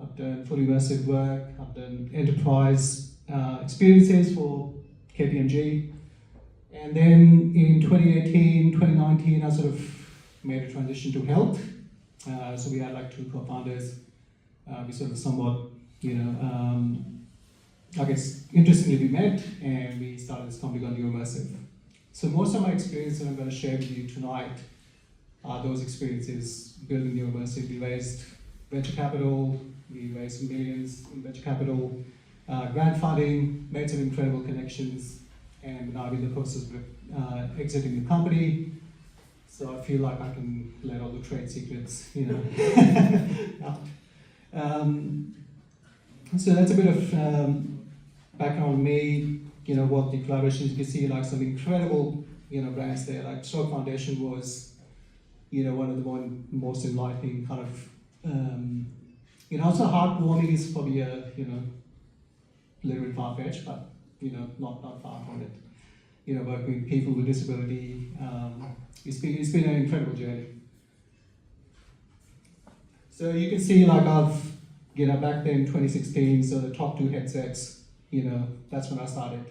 I've done full immersive work, I've done enterprise experiences for KPMG. And then in 2018, 2019, I sort of made a transition to health. So we had two co-founders. We sort of somewhat, I guess, interestingly we met and we started this company called Immersive. So most of my experience that I'm going to share with you tonight are those experiences building Immersive. We raised venture capital. We raised millions in venture capital, grant funding, made some incredible connections, and now I'm in the process of exiting the company. So I feel like I can let all the trade secrets, out. So that's a bit of background on me, what the collaborations, you can see like some incredible, brands there, like Stroke Foundation was, one of the most enlightening kind of, also heartwarming is probably a, little bit far-fetched, but, not far from it. Working with people with disability, it's been an incredible journey. So you can see like I've, back then 2016, so the top 2 headsets, that's when I started.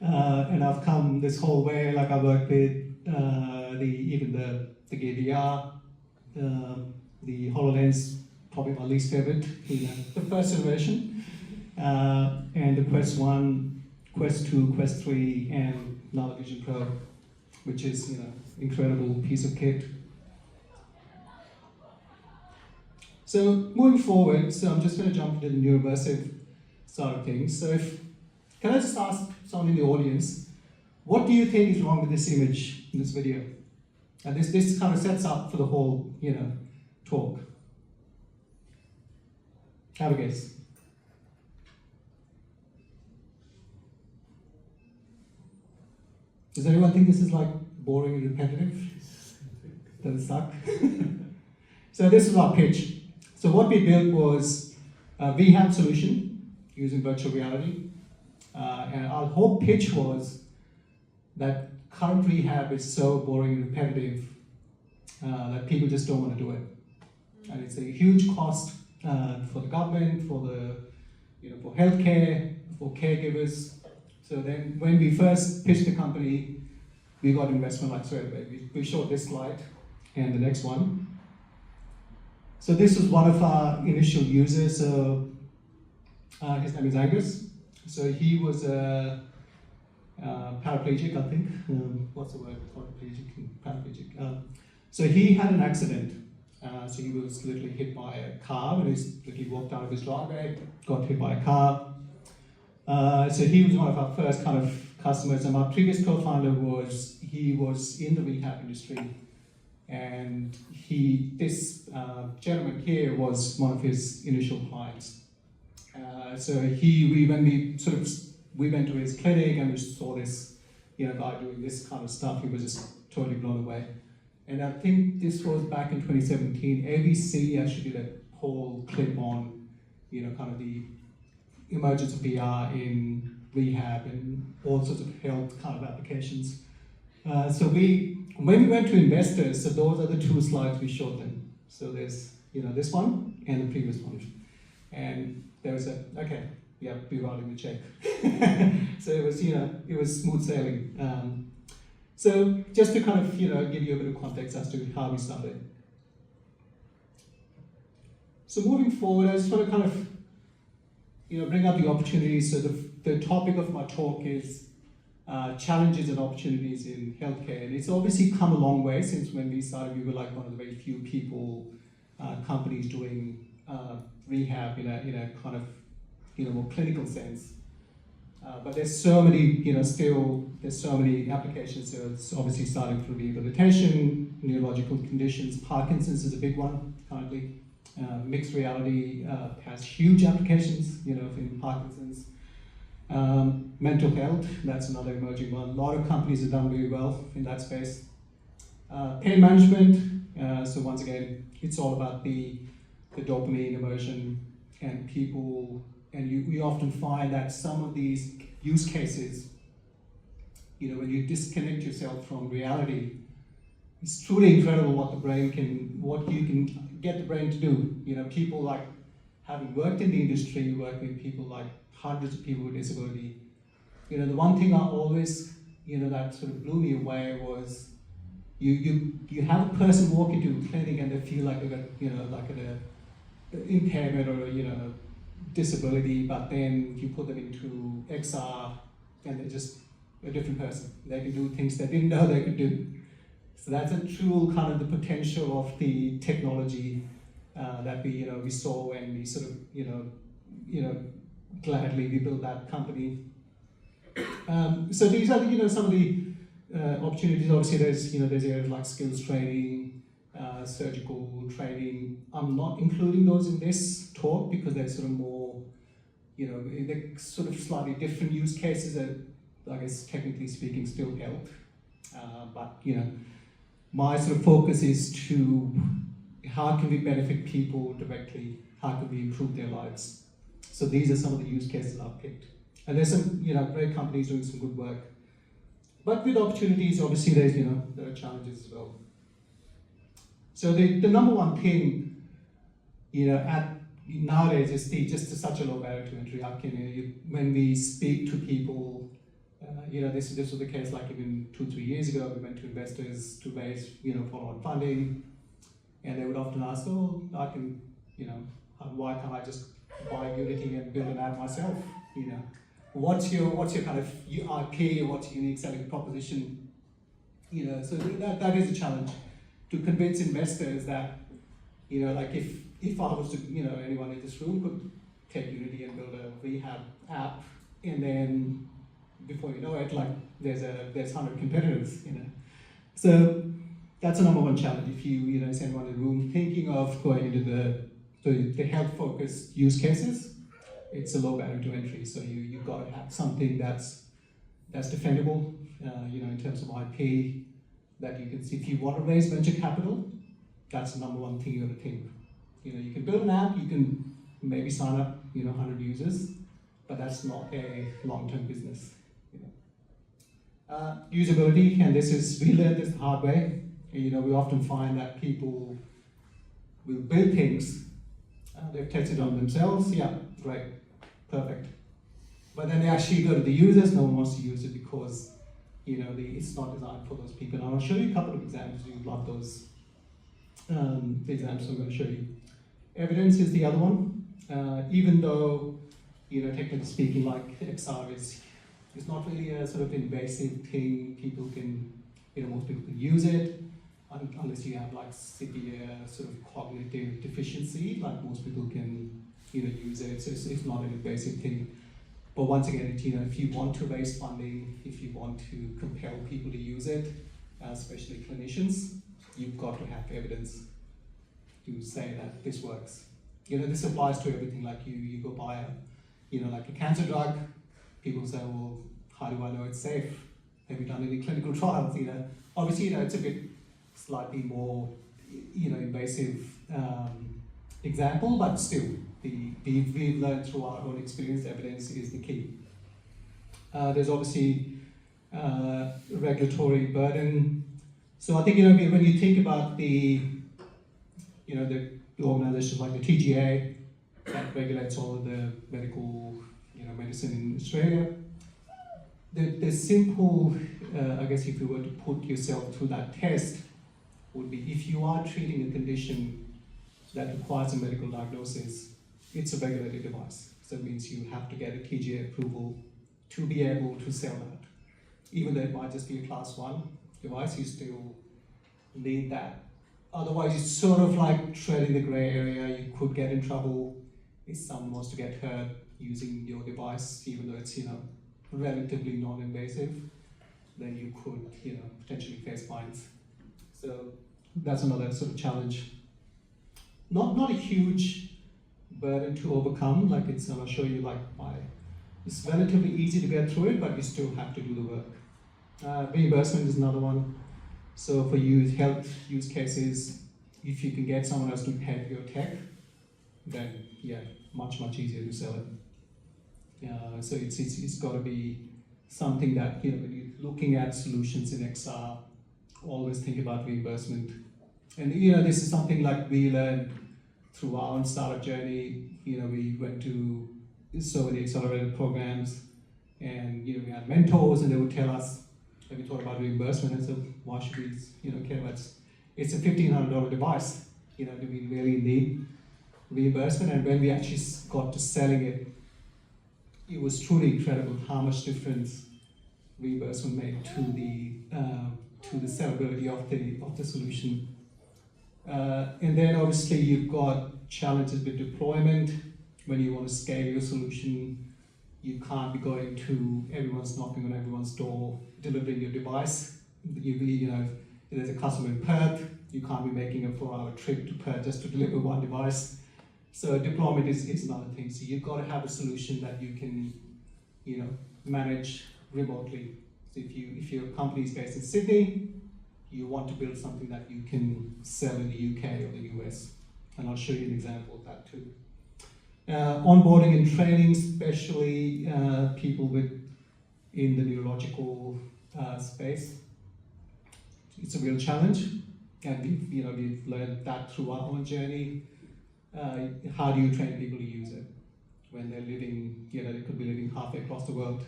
And I've come this whole way, like I worked with the Gear VR, the HoloLens, probably my least favorite, the first generation, and the Quest 1, Quest 2, Quest 3, and now the Vision Pro, which is, incredible piece of kit. So moving forward, so I'm just going to jump into the new immersive side of things. So can I just ask someone in the audience, what do you think is wrong with this image in this video? And this kind of sets up for the whole, talk. Have a guess. Does anyone think this is like boring and repetitive? Does it suck? So this is our pitch. So what we built was a rehab solution using virtual reality. And our whole pitch was that current rehab is so boring and repetitive that people just don't want to do it. And it's a huge cost for the government, for the, for healthcare, for caregivers. So then when we first pitched the company, we got investment like straight away. We showed this slide and the next one. So this was one of our initial users. So his name is Angus. So he was a paraplegic, I think. What's the word? Paraplegic. So he had an accident. So he was literally hit by a car when he literally walked out of his driveway, got hit by a car. So he was one of our first kind of customers, and my previous co-founder was in the rehab industry, and this gentleman here was one of his initial clients. So we went to his clinic and we saw this, guy doing this kind of stuff. He was just totally blown away. And I think this was back in 2017. ABC actually did a whole clip on, kind of the emergence of VR in rehab and all sorts of health kind of applications. So when we went to investors, so those are the 2 slides we showed them. So there's, this one and the previous one. And they said, okay, yeah, we're writing the check. So it was, it was smooth sailing. So just to kind of, give you a bit of context as to how we started. So moving forward, I just want to kind of, bring up the opportunities. So the topic of my talk is challenges and opportunities in healthcare. And it's obviously come a long way since when we started. We were like one of the very few companies doing rehab in a kind of, more clinical sense. But there's so many, there's so many applications. So it's obviously starting through rehabilitation, neurological conditions. Parkinson's is a big one currently. Mixed reality has huge applications, in Parkinson's. Mental health, that's another emerging one. A lot of companies have done really well in that space. Pain management, so once again, it's all about the dopamine immersion and people, and we often find that some of these use cases, when you disconnect yourself from reality, it's truly incredible what you can get the brain to do. People like, having worked in the industry, working with people like hundreds of people with disability, the one thing I always, that sort of blew me away was you have a person walk into a clinic and they feel like they've got, like an impairment or a disability, but then you put them into XR and they're just a different person. They can do things they didn't know they could do. So that's a true kind of the potential of the technology that we saw, and we sort of gladly we built that company. So these are some of the opportunities. Obviously, there's areas like skills training, surgical training. I'm not including those in this talk because they're sort of more, they're sort of slightly different use cases that, I guess, technically speaking, still help. But my sort of focus is to how can we benefit people directly? How can we improve their lives? So these are some of the use cases I've picked. And there's some great companies doing some good work. But with opportunities, obviously there are challenges as well. So the number one thing, nowadays is just such a low barrier to entry. When we speak to people, this was the case like even 2-3 years ago. We went to investors to raise follow-on funding, and they would often ask, "Oh, I can, why can't I just buy Unity and build an app myself? What's your kind of IP? What's your unique selling proposition?" So that is a challenge to convince investors that like if I was to anyone in this room could take Unity and build a rehab app, and then before you know it, like there's 100 competitors. So that's a number one challenge. If is anyone in the room thinking of going into the health focused use cases, it's a low barrier to entry. So you've got to have something that's defendable, in terms of IP, that you can see. If you want to raise venture capital, that's the number one thing you got to think. You can build an app, you can maybe sign up, 100 users, but that's not a long-term business. Usability, and we learned this the hard way. We often find that people will build things, they've tested on themselves, yeah, great, perfect. But then they actually go to the users, no one wants to use it because it's not designed for those people. And I'll show you a couple of examples. You'd love those the examples I'm going to show you. Evidence is the other one. Even though technically speaking, like XR is not really a sort of invasive thing. People can, most people can use it unless you have like severe sort of cognitive deficiency. Like most people can use it. So it's not an invasive thing. But once again, if you want to raise funding, if you want to compel people to use it, especially clinicians, you've got to have evidence to say that this works. This applies to everything. Like you go buy like a cancer drug, people say, well, how do I know it's safe? Have you done any clinical trials? Obviously, it's a bit slightly more, invasive example, but still, we've learned through our own experience, evidence is the key. There's obviously regulatory burden. So I think, when you think about the organizations like the TGA that regulates all of the medical, medicine in Australia, the simple, I guess if you were to put yourself through that test, would be if you are treating a condition that requires a medical diagnosis, it's a regulated device. So it means you have to get a TGA approval to be able to sell that. Even though it might just be a class 1 device, you still need that. Otherwise, it's sort of like treading the gray area. You could get in trouble if someone wants to get hurt using your device, even though it's relatively non-invasive. Then you could potentially face fines. So that's another sort of challenge. Not a huge burden to overcome. Like I'll show you it's relatively easy to get through it, but you still have to do the work. Reimbursement is another one. So for health use cases, if you can get someone else to pay for your tech, then yeah, much easier to sell it. So it's got to be something that when you're looking at solutions in XR, always think about reimbursement. And this is something like we learned through our own startup journey. We went to so many accelerated programs, and we had mentors, and they would tell us, have you thought about reimbursement? And so why should we care about it? It's a $1,500 device. Do we really need reimbursement? And when we actually got to selling it, it was truly incredible how much difference reimbursement made to the sellability of the solution. And then obviously you've got challenges with deployment. When you want to scale your solution, you can't be going to everyone's knocking on everyone's door, delivering your device. You know, if there's a customer in Perth, you can't be making a 4-hour trip to Perth just to deliver one device. So deployment is another thing. So you've got to have a solution that you can, you know, manage remotely. So if your company is based in Sydney, you want to build something that you can sell in the UK or the US. And I'll show you an example of that too. Onboarding and training, especially people in the neurological space. It's a real challenge, and we've learned that through our own journey. How do you train people to use it when they're living? They could be living halfway across the world.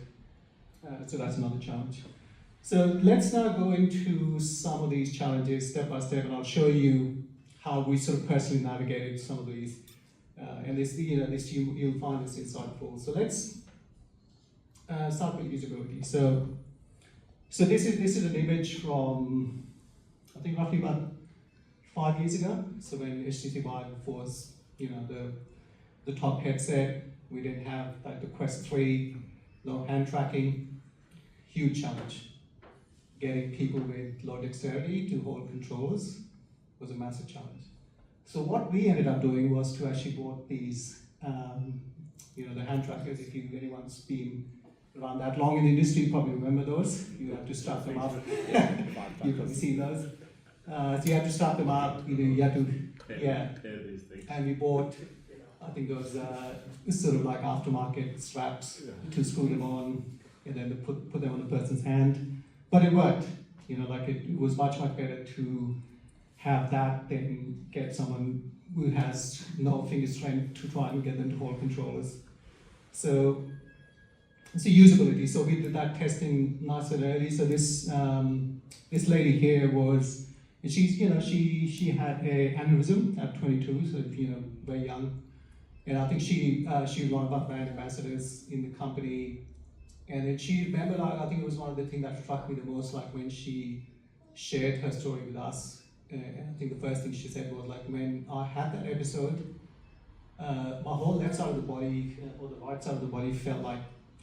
So that's another challenge. So let's now go into some of these challenges step by step, and I'll show you how we sort of personally navigated some of these. And this you'll find this insightful. So let's start with usability. So this is an image from, I think, roughly about 5 years ago. So when HTC Vive was, the top headset, we didn't have like the Quest 3, no hand tracking, huge challenge. Getting people with low dexterity to hold controllers was a massive challenge. So what we ended up doing was to actually bought these, the hand trackers. If anyone's been around that long in the industry, you probably remember those. You have to strap them up. You've probably seen those. So you have to strap them up. You have to, And we bought, I think those sort of like aftermarket straps to screw them on, and then to put them on the person's hand. But it worked. It was much better to have that than get someone who has no finger strength to try and get them to hold controllers. So usability. So we did that testing nice and early. So this lady here was, she had a aneurysm at 22, so very young. And I think she was one of our brand ambassadors in the company. And then she remembered, I think it was one of the things that struck me the most, like when she shared her story with us. And I think the first thing she said was like, when I had that episode, my whole left side of the body, or the right side of the body, felt like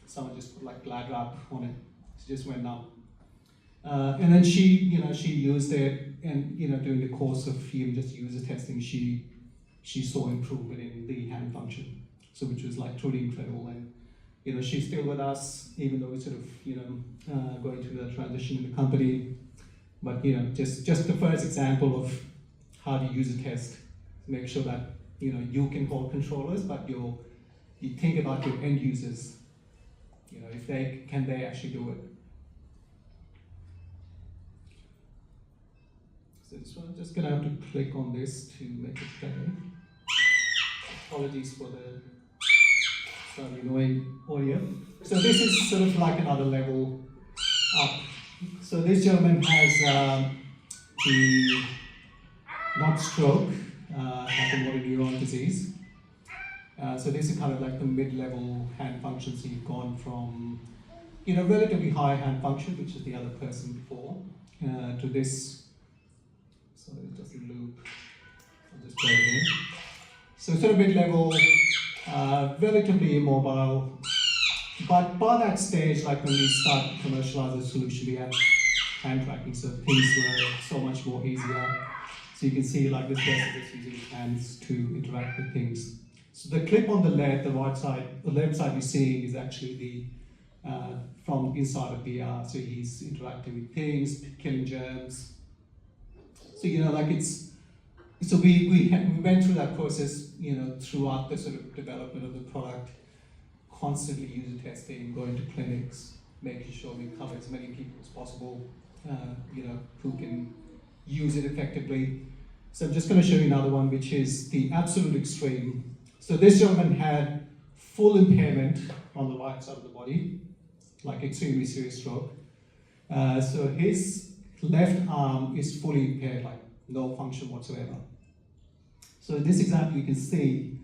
someone just put like glad wrap on it. It just went numb. And then she used it, and during the course of even just user testing, she saw improvement in the hand function, so which was like truly incredible. And she's still with us, even though we're sort of going through that transition in the company. But just the first example of how to use a test, make sure that you can hold controllers, but you think about your end users. If they actually do it. So this one, I'm just gonna have to click on this to make it better. Apologies for the slightly annoying audio. So this is sort of like another level up. So this gentleman has not stroke, hypomotor neuron disease. So this is kind of like the mid-level hand function. So you've gone from, relatively high hand function, which is the other person before, to this. So it doesn't loop. I'll just play it again. So sort of mid-level, relatively immobile. But by that stage, like when we start to commercialize the solution, we had hand tracking, so things were so much more easier. So you can see like this person is using his hands to interact with things. So the clip on the left, the left side you're seeing is actually from inside of VR. So he's interacting with things, killing germs. So so we went through that process, throughout the sort of development of the product. Constantly user testing, going to clinics, making sure we cover as many people as possible, who can use it effectively. So I'm just going to show you another one, which is the absolute extreme. So this gentleman had full impairment on the right side of the body, like extremely serious stroke. So his left arm is fully impaired, like no function whatsoever. So in this example, you can see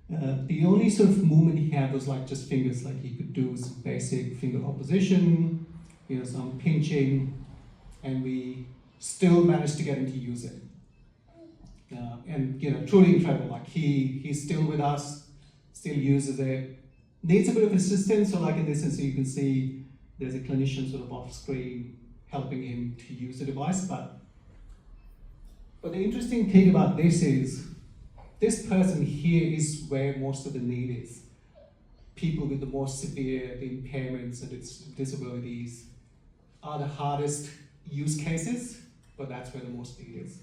the only sort of movement he had was like just fingers, like he could do some basic finger opposition, some pinching, and we still managed to get him to use it. And truly incredible. Like he's still with us, still uses it. Needs a bit of assistance. So like in this instance, you can see there's a clinician sort of off screen helping him to use the device. But the interesting thing about this is this person here is where most of the need is. People with the most severe impairments and disabilities are the hardest use cases, but that's where the most need is.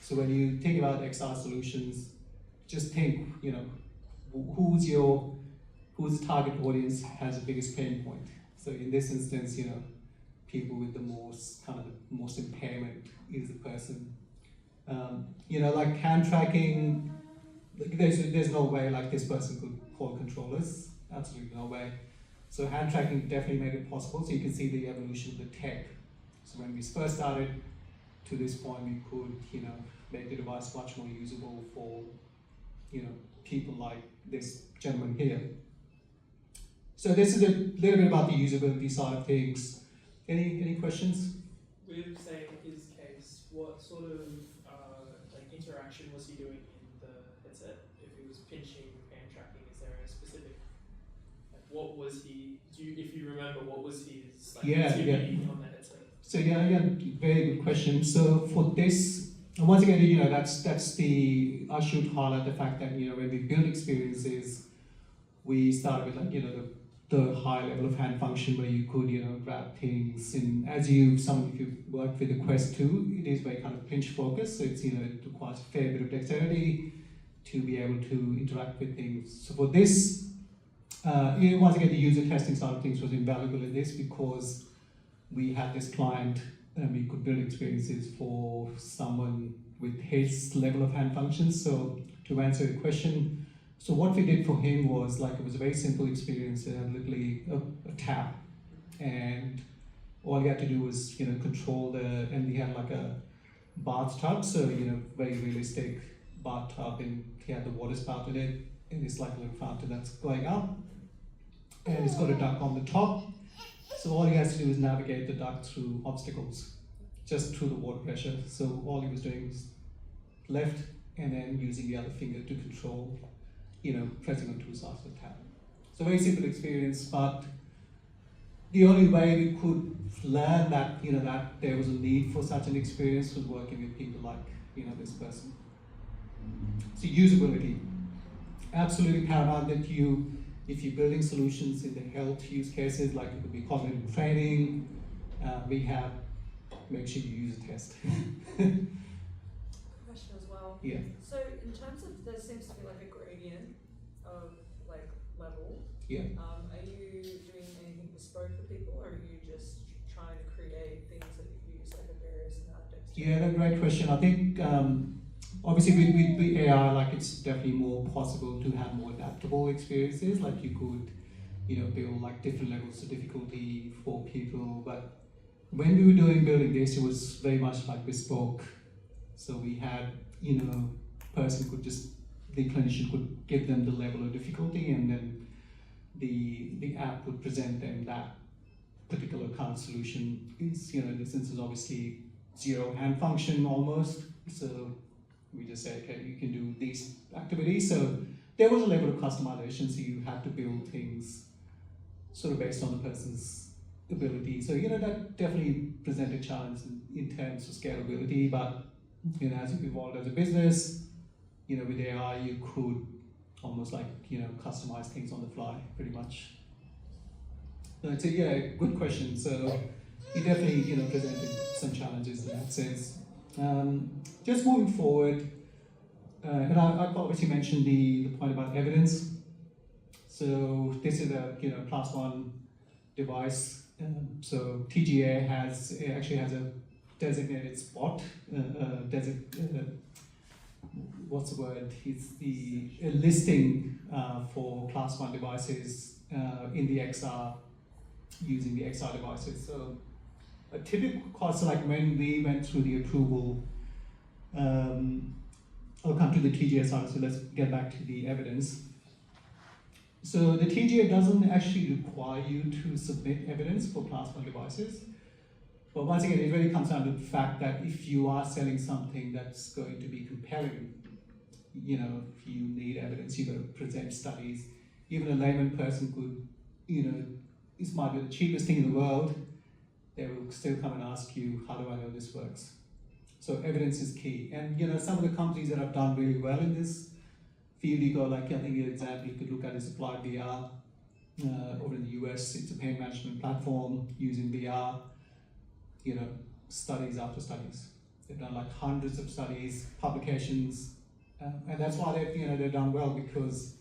So when you think about XR solutions, just think, who's the target audience has the biggest pain point. So in this instance, people with the most impairment is the person. Like hand tracking, there's no way like this person could hold controllers, absolutely no way. So hand tracking definitely made it possible. So you can see the evolution of the tech. So when we first started to this point, we could, make the device much more usable for, people like this gentleman here. So this is a little bit about the usability side of things. Any questions? With, say, his case, what sort of interaction was he doing in the headset? If he was pinching, hand tracking, is there a specific, what was he, if you remember, what was his activity on the headset? So very good question. So for this, once again, that's I should highlight the fact that, when we build experiences, we started with the high level of hand function where you could, grab things. And as if you work with the Quest 2, it is very kind of pinch focused. So it's, it requires a fair bit of dexterity to be able to interact with things. So for this, once again, the user testing side of things was invaluable in this because we had this client and we could build experiences for someone with his level of hand functions. So to answer your question, so what we did for him was it was a very simple experience. It had literally a tap, and all he had to do was control and he had like a bathtub, so very realistic bathtub, and he had the water spout in it, and it's like a little fountain that's going up, and it's got a duct on the top. So all he has to do is navigate the duct through obstacles, just through the water pressure. So all he was doing was left and then using the other finger to control, pressing on two sides of the tap. So very simple experience, but the only way we could learn that, that there was a need for such an experience was working with people like, this person. So usability, absolutely paramount that if you're building solutions in the health use cases, like it could be cognitive training, make sure you use a test. Question as well. Yeah. So in terms of, there seems to be like a gradient of level. Yeah. Are you doing anything bespoke for people, or are you just trying to create things that you use a various amount of dexterity? Yeah, that's a great question. I think obviously with AI, it's definitely more possible to have more adaptable experiences. Like you could, build different levels of difficulty for people. But when we were building this, it was very much bespoke. So we had, the clinician could give them the level of difficulty, and then the app would present them that particular kind of solution. It's, in this instance, obviously zero hand function almost. So we just say, okay, you can do these activities. So there was a level of customization, so you had to build things sort of based on the person's ability. So, that definitely presented a challenge in terms of scalability, but, as you evolved as a business, with AI, you could almost customize things on the fly, pretty much. So yeah, good question. So it definitely, presented some challenges in that sense. Just moving forward, and I've obviously mentioned the point about evidence. So this is a class 1 device. So TGA actually has a designated spot. What's the word? It's a listing for class 1 devices in the XR, using the XR devices. So a typical cost, when we went through the approval, I'll come to the TGA side, so let's get back to the evidence. So the TGA doesn't actually require you to submit evidence for class 1 devices. But once again, it really comes down to the fact that if you are selling something that's going to be compelling, you know, you need evidence, you've got to present studies. Even a layman person could, you know, this might be the cheapest thing in the world, they will still come and ask you, how do I know this works? So evidence is key. And, you know, some of the companies that have done really well in this field, you go like, I think an example you could look at is Applied VR. Over in the US, it's a pain management platform using VR, you know, studies after studies. They've done like hundreds of studies, publications, and that's why they've done well, because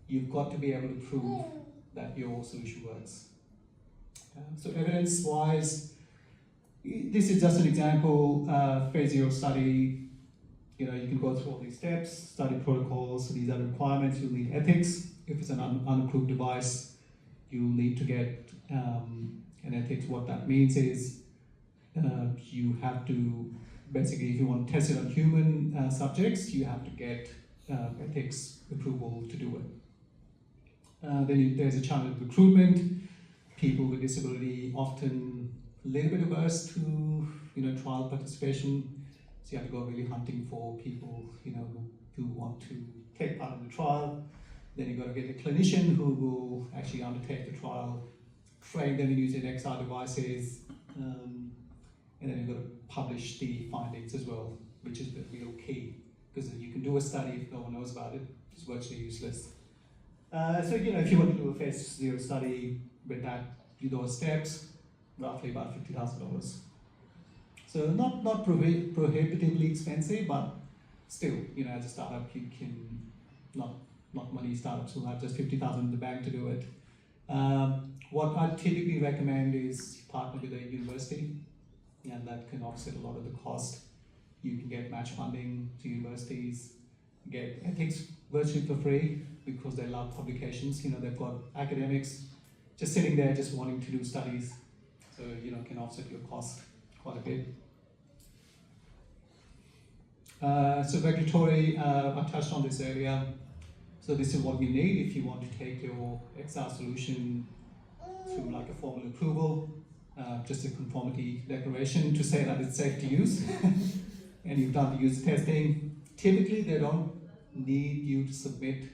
you've got to be able to prove that your solution works. So evidence-wise, this is just an example, phase 0 study. You know, you can go through all these steps, study protocols, so these are the requirements. You'll need ethics. If it's an unapproved device, you'll need to get an ethics. What that means is you have to, basically, if you want to test it on human subjects, you have to get ethics approval to do it. Then there's a challenge of recruitment. People with disability often a little bit averse to, you know, trial participation. So you have to go really hunting for people, you know, who want to take part in the trial. Then you've got to get a clinician who will actually undertake the trial, train them in using XR devices, and then you've got to publish the findings as well, which is the real key. Because you can do a study if no one knows about it, it's virtually useless. So, you know, if you want to do a phase 0 study with those steps, roughly about $50,000. So not prohibitively expensive, but still, you know, as a startup, you can not many startups will have just $50,000 in the bank to do it. What I typically recommend is partner with a university, and that can offset a lot of the cost. You can get match funding to universities, get ethics virtually for free because they love publications. You know, they've got academics just sitting there just wanting to do studies, so, you know, can offset your cost quite a bit. So regulatory, I touched on this earlier. So this is what you need if you want to take your XR solution through like a formal approval, just a conformity declaration to say that it's safe to use, and you've done the user testing. Typically, they don't need you to submit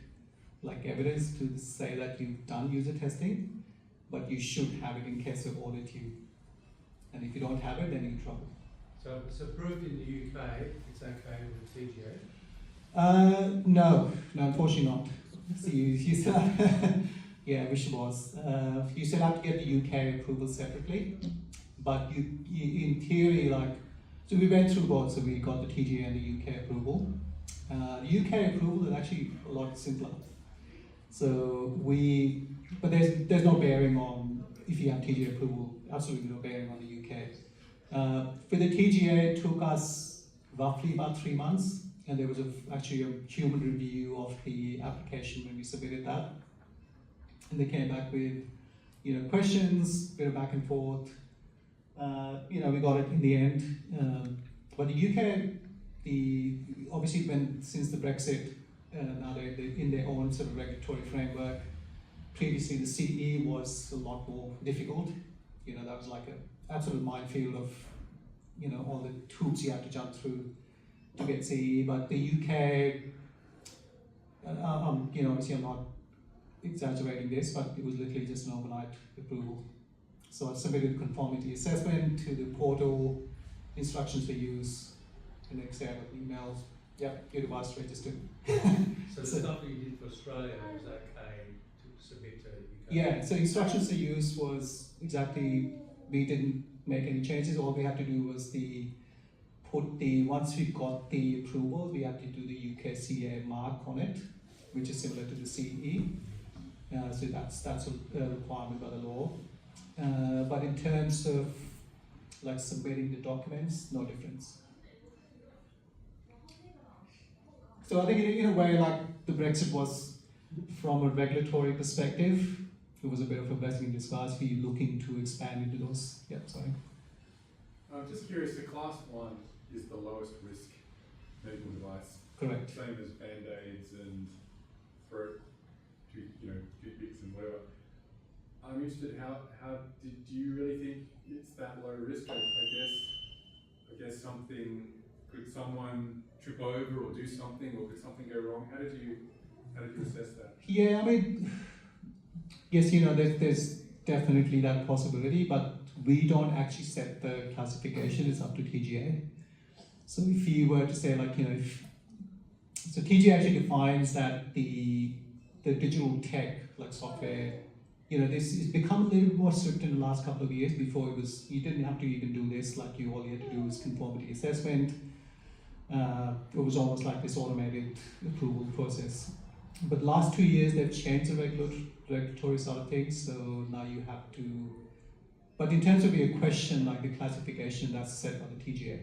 like evidence to say that you've done user testing, but you should have it in case they audit you. And if you don't have it, then you're in trouble. So if it's approved in the UK, it's okay with TGA? No, unfortunately not. So you still have, yeah, I wish it was. You still have to get the UK approval separately, but you in theory, like, so we went through both, so we got the TGA and the UK approval. The UK approval is actually a lot simpler. So but there's no bearing on if you have TGA approval, absolutely no bearing on the UK. For the TGA, it took us roughly about 3 months. And there was actually a human review of the application when we submitted that. And they came back with, you know, questions, a bit of back and forth. You know, we got it in the end. But the UK, obviously since the Brexit, now they're in their own sort of regulatory framework. Previously the CE was a lot more difficult. You know, that was like an absolute minefield of, you know, all the hoops you have to jump through to get CE, but the UK, you know, obviously I'm not exaggerating this, but it was literally just an overnight approval. So I submitted conformity assessment to the portal, instructions for use, the next day I got emails, yep, your device registered. So the stuff that you did for Australia was okay to submit to the UK? Yeah, so instructions for use was exactly, we didn't make any changes, all we had to do was once we got the approval, we had to do the UK CA mark on it, which is similar to the CE. So that's a requirement by the law. But in terms of like submitting the documents, no difference. So I think in a way, like the Brexit was, from a regulatory perspective, it was a bit of a blessing in disguise for you looking to expand into those. Yep, sorry. I'm just curious, the class 1 is the lowest risk medical device. Correct. Same as Band-Aids and throat, you know, toothpicks and whatever. I'm interested, do you really think it's that low risk. I guess something, could someone trip over or do something, or could something go wrong? How did you assess that? Yeah, I mean, yes, you know, there's definitely that possibility, but we don't actually set the classification. It's up to TGA. So if you were to say, like, you know, so TGA actually defines that the digital tech, like software, you know, this has become a little more strict in the last couple of years. Before it was, you didn't have to even do this, like all you had to do was conformity assessment. It was almost like this automated approval process. But last 2 years, they've changed the regulatory side of things, so now you have to, but in terms of your question, like the classification, that's set by the TGA.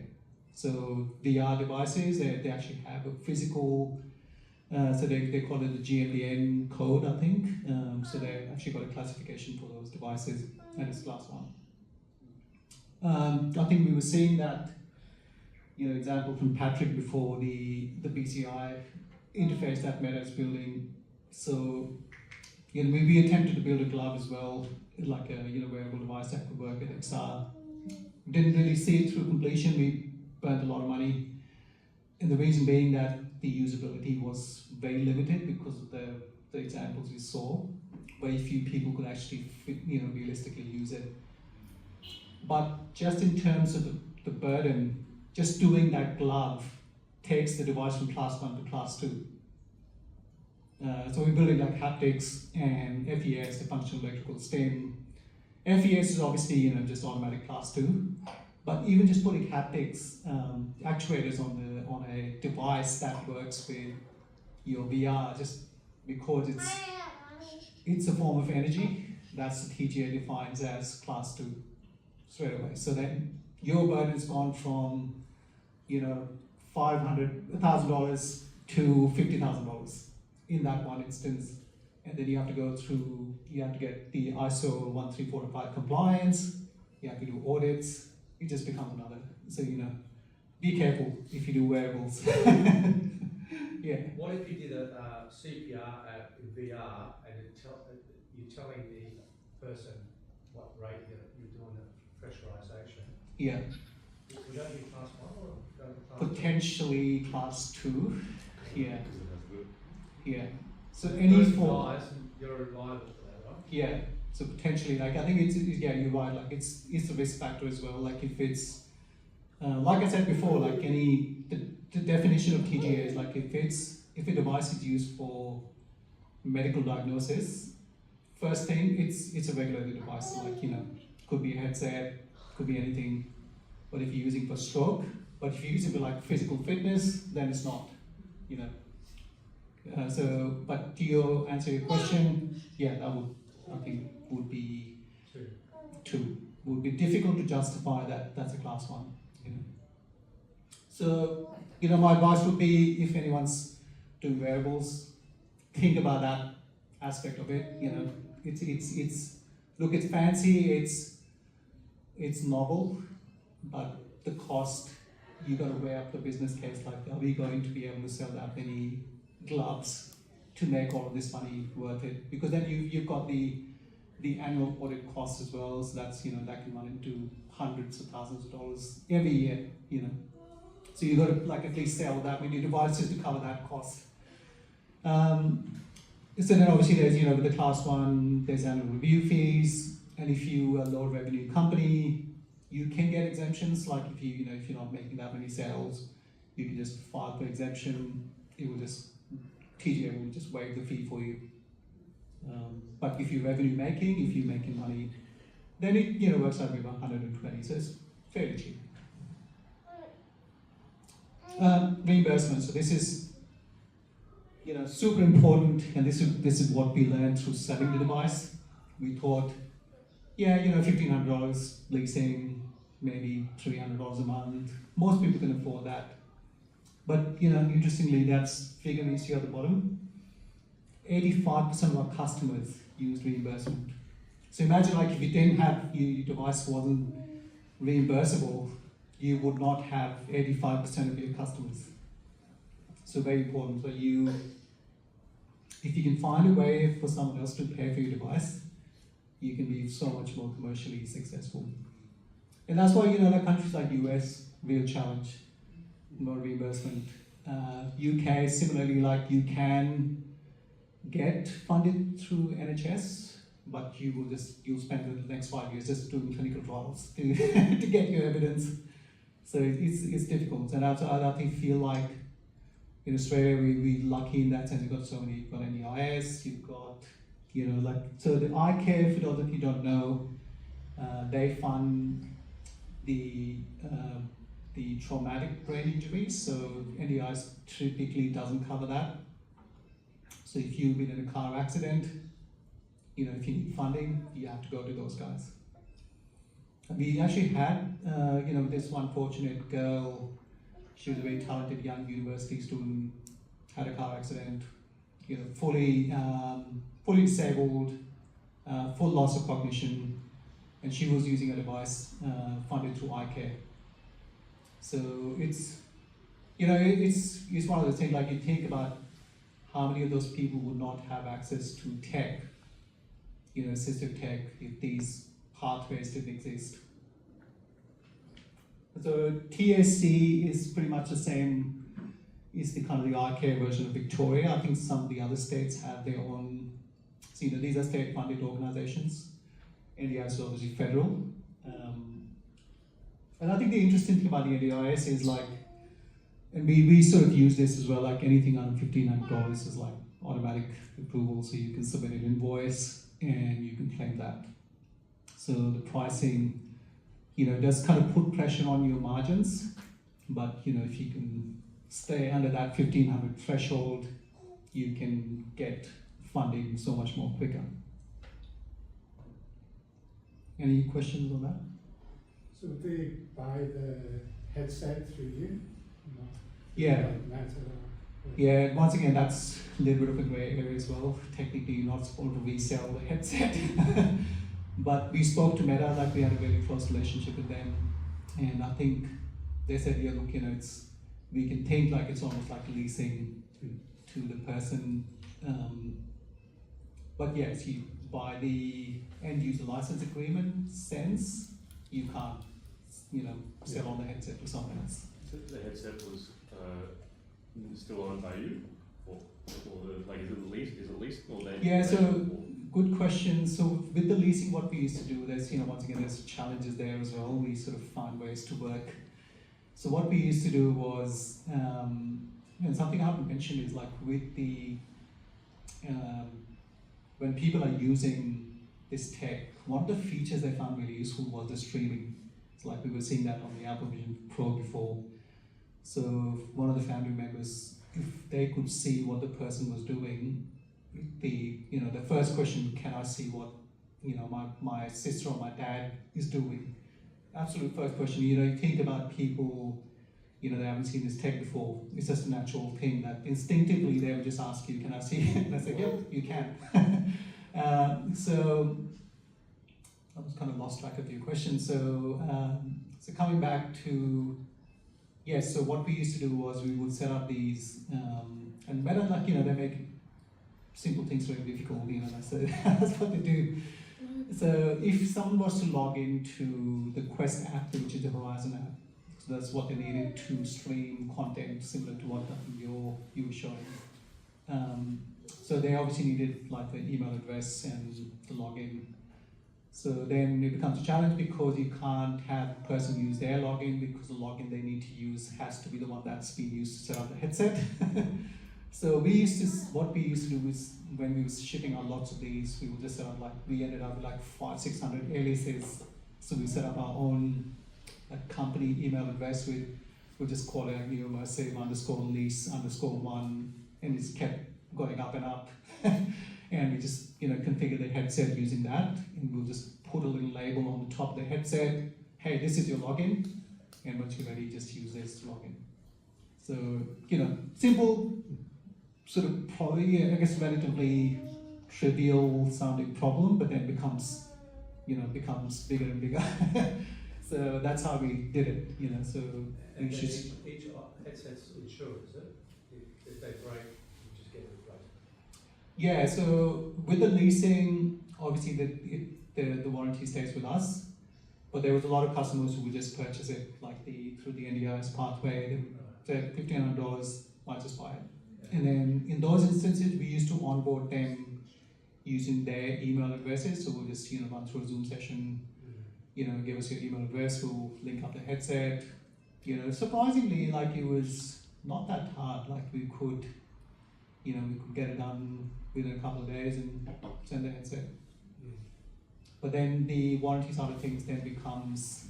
So VR devices, they actually have a physical, so they call it the GMDN code, I think. So they've actually got a classification for those devices, and it's class 1. I think we were seeing that, you know, example from Patrick before, the BCI interface that Meta is building. So, you know, we attempted to build a glove as well, like a, you know, wearable device that could work with XR. Didn't really see it through completion. We burnt a lot of money, and the reason being that the usability was very limited because of the examples we saw. Very few people could actually, you know, realistically use it. But just in terms of the burden, just doing that glove takes the device from class 1 to class 2. So we're building like haptics and FES, the functional electrical STEM. FES is obviously, you know, just automatic class 2. But even just putting haptics actuators on a device that works with your VR, just because it's a form of energy, that's the TGA defines as class 2 straight away. So then your burden's gone from, you know, $1,000 to $50,000 in that one instance, and then you have to go through, you have to get the ISO 13485 compliance, you have to do audits. It just becomes another. So, you know, be careful if you do wearables. Yeah. What if you did a CPR app in VR and you're telling the person what rate you're doing the pressurization? Yeah. Would that be class 1 or go to class 2? Potentially class 2. Yeah. Yeah. So any form. You're reliable for that, right? Yeah. So potentially, like, I think it's yeah, you're right. Like it's a risk factor as well. Like if it's like I said before, like the definition of TGA is like if a device is used for medical diagnosis, first thing it's a regulated device. So, like, you know, could be a headset, could be anything. But if you're using for stroke, but if you're using for like physical fitness, then it's not. You know. So, but to answer your question, yeah, that would, I think, would be 2. Would be difficult to justify that that's a class 1. You know. So, you know, my advice would be, if anyone's doing wearables, think about that aspect of it. You know, it's look, it's fancy, it's novel, but the cost, you got to weigh up the business case. Like, are we going to be able to sell that many gloves to make all of this money worth it? Because then you've got the annual audit costs as well, so that's, you know, that can run into hundreds of thousands of dollars every year, you know. So you've got to, like, at least sell that many devices to cover that cost. So then obviously there's, you know, with the class 1, there's annual review fees, and if you are a low revenue company, you can get exemptions. Like if you know, if you're not making that many sales, you can just file for exemption. It will just, TGA will just waive the fee for you. But if you're revenue making, if you're making money, then it, you know, works out to be about 120, so it's fairly cheap. Reimbursement. So this is, you know, super important, and this is what we learned through selling the device. We thought, yeah, you know, $1,500 leasing, maybe $300 a month. Most people can afford that. But, you know, interestingly, that's figure we see at the bottom. 85% of our customers use reimbursement. So imagine, like, if you didn't have, your device wasn't reimbursable, you would not have 85% of your customers. So very important. So if you can find a way for someone else to pay for your device, you can be so much more commercially successful. And that's why, like countries like US, real challenge, more reimbursement. UK, similarly, like you can get funded through NHS, but you'll spend the next 5 years just doing clinical trials to, to get your evidence. So it's difficult. And I think feel like in Australia, we're lucky in that sense. You've got NEIS, you've got, so the eye care, for those of you who don't know, they fund the traumatic brain injuries, so NDIS typically doesn't cover that. So if you've been in a car accident, if you need funding, you have to go to those guys. We actually had, this one fortunate girl, she was a very talented young university student, had a car accident, fully disabled, full loss of cognition, and she was using a device funded through eye care. So it's one of those things, like you think about how many of those people would not have access to tech, assistive tech, if these pathways didn't exist. So TSC is pretty much the same, is the kind of the eye care version of Victoria. I think some of the other states have their own, so these are state funded organizations. NDIS is obviously federal. And I think the interesting thing about the NDIS is like, and we sort of use this as well, like anything under $1,500 is like automatic approval, so you can submit an invoice and you can claim that. So the pricing, does kind of put pressure on your margins, but if you can stay under that 1,500 threshold, you can get funding so much more quicker. Any questions on that? So would they buy the headset through you? No. Yeah. Like Yeah, once again, that's a little bit of a grey area as well. Technically, you're not supposed to resell the headset. But we spoke to Meta, like we had a very close relationship with them. And I think they said, yeah, look, we can think like it's almost like leasing to the person. But yes, by the end user license agreement sense, you can't, sell on the headset to someone else. So the headset was still owned by you, or is it leased, or they? Yeah, so good question. So with the leasing, what we used to do, there's once again there's challenges there as well. We sort of found ways to work. So what we used to do was, and something I haven't mentioned is like with the when people are using this tech, one of the features they found really useful was the streaming. It's like we were seeing that on the Apple Vision Pro before. So one of the family members, if they could see what the person was doing, the first question, can I see what my sister or my dad is doing? Absolute first question. You think about people, they haven't seen this tech before. It's just a natural thing that instinctively they would just ask you, can I see it? And I say, yep, you can. So I was kind of lost track of your question. So coming back to, yes, so what we used to do was we would set up these, and Meta, like, they make simple things very difficult, so that's what they do. So if someone was to log into the Quest app, which is the Horizon app, so that's what they needed to stream content similar to what you were showing. So they obviously needed like the email address and the login. So then it becomes a challenge because you can't have a person use their login because the login they need to use has to be the one that's being used to set up the headset. So what we used to do is when we were shipping out lots of these, we would just set up we ended up with 500-600 aliases. So we set up our own company email address we'll just call it Immersive _lease_1, and it's kept going up and up. And we just configure the headset using that, and we'll just put a little label on the top of the headset. Hey, this is your login, and once you're ready, just use this login. So simple, sort of probably I guess relatively trivial sounding problem, but then becomes bigger and bigger. So that's how we did it. So and each headset's insured, is it? If they break, you just get it replaced. Yeah, so with the leasing, obviously the warranty stays with us. But there was a lot of customers who would just purchase it like through the NDIS pathway. They said $1,500, might just buy it. And then in those instances, we used to onboard them using their email addresses. So we'll just run through a Zoom session. Give us your email address. We'll link up the headset. Surprisingly, like it was not that hard. Like we could get it done within a couple of days and send the headset. But then the warranty side of things then becomes,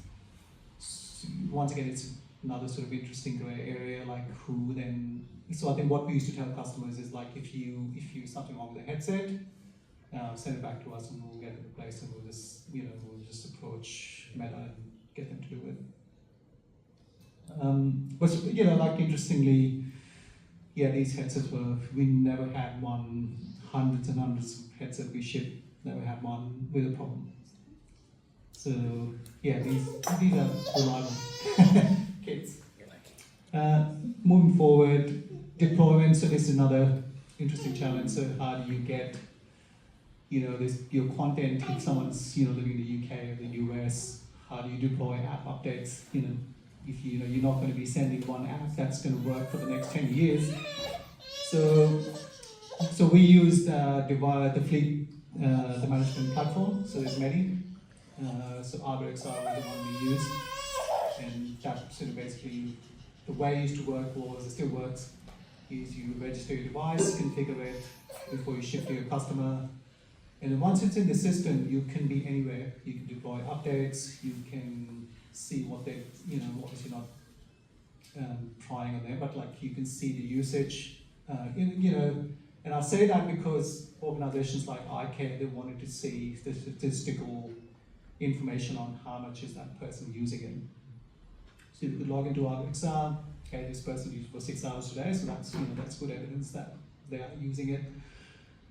once again, it's another sort of interesting gray area, like who then, so I think what we used to tell customers is like, if you something wrong with the headset, send it back to us and we'll get it replaced and we'll just approach Meta and get them to do it. But like interestingly, these headsets we never had one, hundreds and hundreds of headsets we shipped, never had one with a problem. So these are reliable kits. Moving forward, deployment. So this is another interesting challenge. So how do you get your content if someone's living in the UK or the US? How do you deploy app updates? If you're not going to be sending one app that's going to work for the next 10 years. So we used the fleet, the management platform. So there's many. So EyeJack was the one we used, and that sort of basically the way it used to work was, it still works, is you register your device, configure it before you ship to your customer, and then once it's in the system, you can be anywhere. You can deploy updates. You can see what they, obviously not trying on there, but like you can see the usage, and I say that because organizations like iCare, they wanted to see the statistical information on how much is that person using it. So you could log into our exam, okay, this person used for 6 hours today, so that's good evidence that they are using it.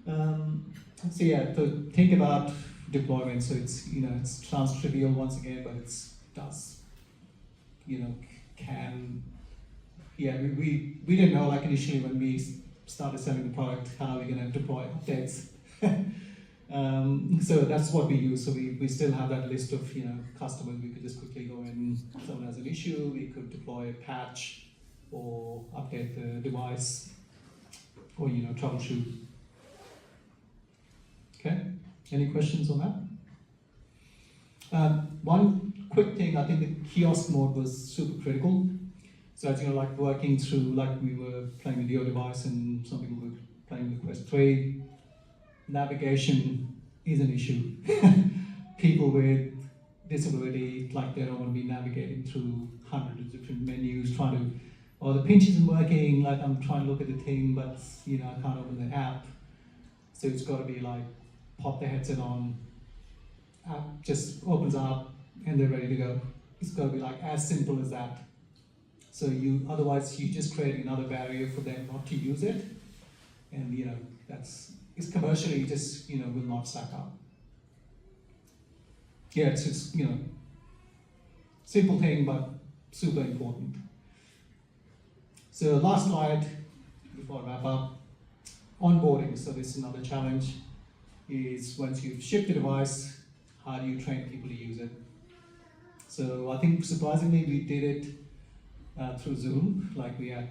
So think about deployment. So it's it sounds trivial once again, but we didn't know, like initially when we started selling the product, how we're going to deploy updates. So that's what we use. So we still have that list of customers. We could just quickly go in. If someone has an issue, we could deploy a patch or update the device or troubleshoot. Okay. Any questions on that? One quick thing. I think the kiosk mode was super critical. So as like working through, like we were playing with your device and some people were playing with Quest 3. Navigation is an issue. People with disability, like they don't want to be navigating through hundreds of different menus, the pinch isn't working, like I'm trying to look at the thing, but I can't open the app. So it's got to be like, pop the headset on, app just opens up, and they're ready to go. It's got to be like as simple as that. So otherwise you just create another barrier for them not to use it, and it's commercially just will not stack up. It's just simple thing but super important. So last slide before I wrap up, onboarding. So this is another challenge. Is once you've shipped the device, how do you train people to use it? So I think surprisingly we did it through Zoom. Like we had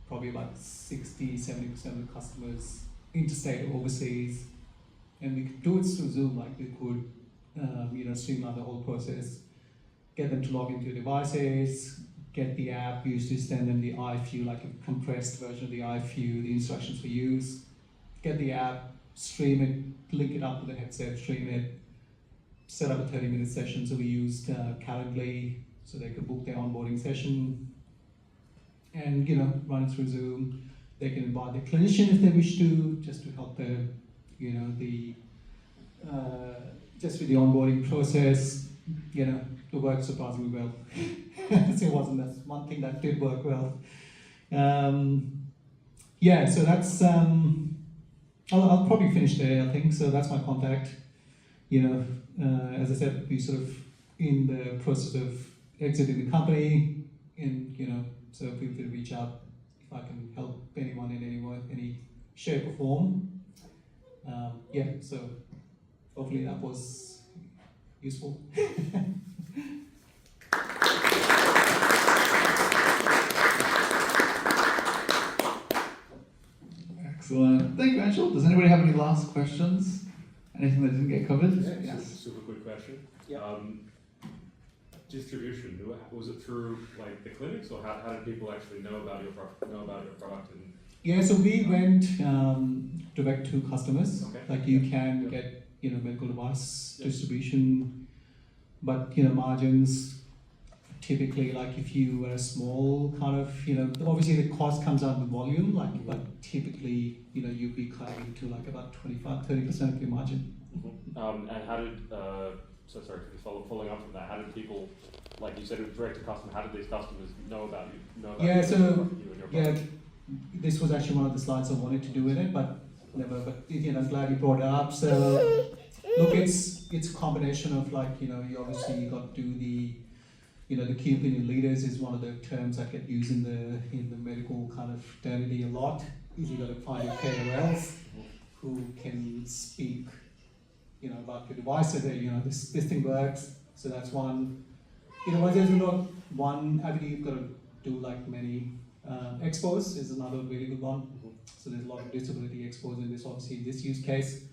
probably about 60-70% of the customers interstate or overseas, and we could do it through Zoom. Like we could streamline the whole process, get them to log into devices, get the app. We used to send them the iView, like a compressed version of the iView, the instructions we use, get the app, stream it, link it up to the headset, stream it, set up a 30-minute session. So we used Calendly, so they could book their onboarding session and run it through Zoom. They can invite the clinician if they wish to, just to help them, just with the onboarding process. It worked surprisingly well. That's one thing that did work well. So that's I'll probably finish there, I think. So that's my contact. As I said, we sort of in the process of exiting the company, and so feel free to reach out if I can help anyone in any shape or form. So hopefully that was useful. Excellent. Thank you, Anshul. Does anybody have any last questions? Anything that didn't get covered? Yes. Super quick question. Distribution, was it through like the clinics, or how did people actually know about your product? And Yeah, so we went direct to customers. Okay. Like you can get medical device distribution, but margins typically, like if you were a small kind of obviously the cost comes out of the volume, like but typically you'd be cutting to like about 25-30% of your margin. And how did so sorry, following up from that, how did people, like you said, it was direct to customer, how did these customers know about you? This was actually one of the slides I wanted to do in it, but never. But I'm glad you brought it up. So look, it's a combination of like you obviously got to do the the key opinion leaders is one of the terms that get used in the medical kind of fraternity a lot. Is you got to find your KOLs who can speak about your device, so that this thing works. So that's one. There's one avenue you've got to do like many expos is another really good one. So there's a lot of disability expos in this, obviously in this use case.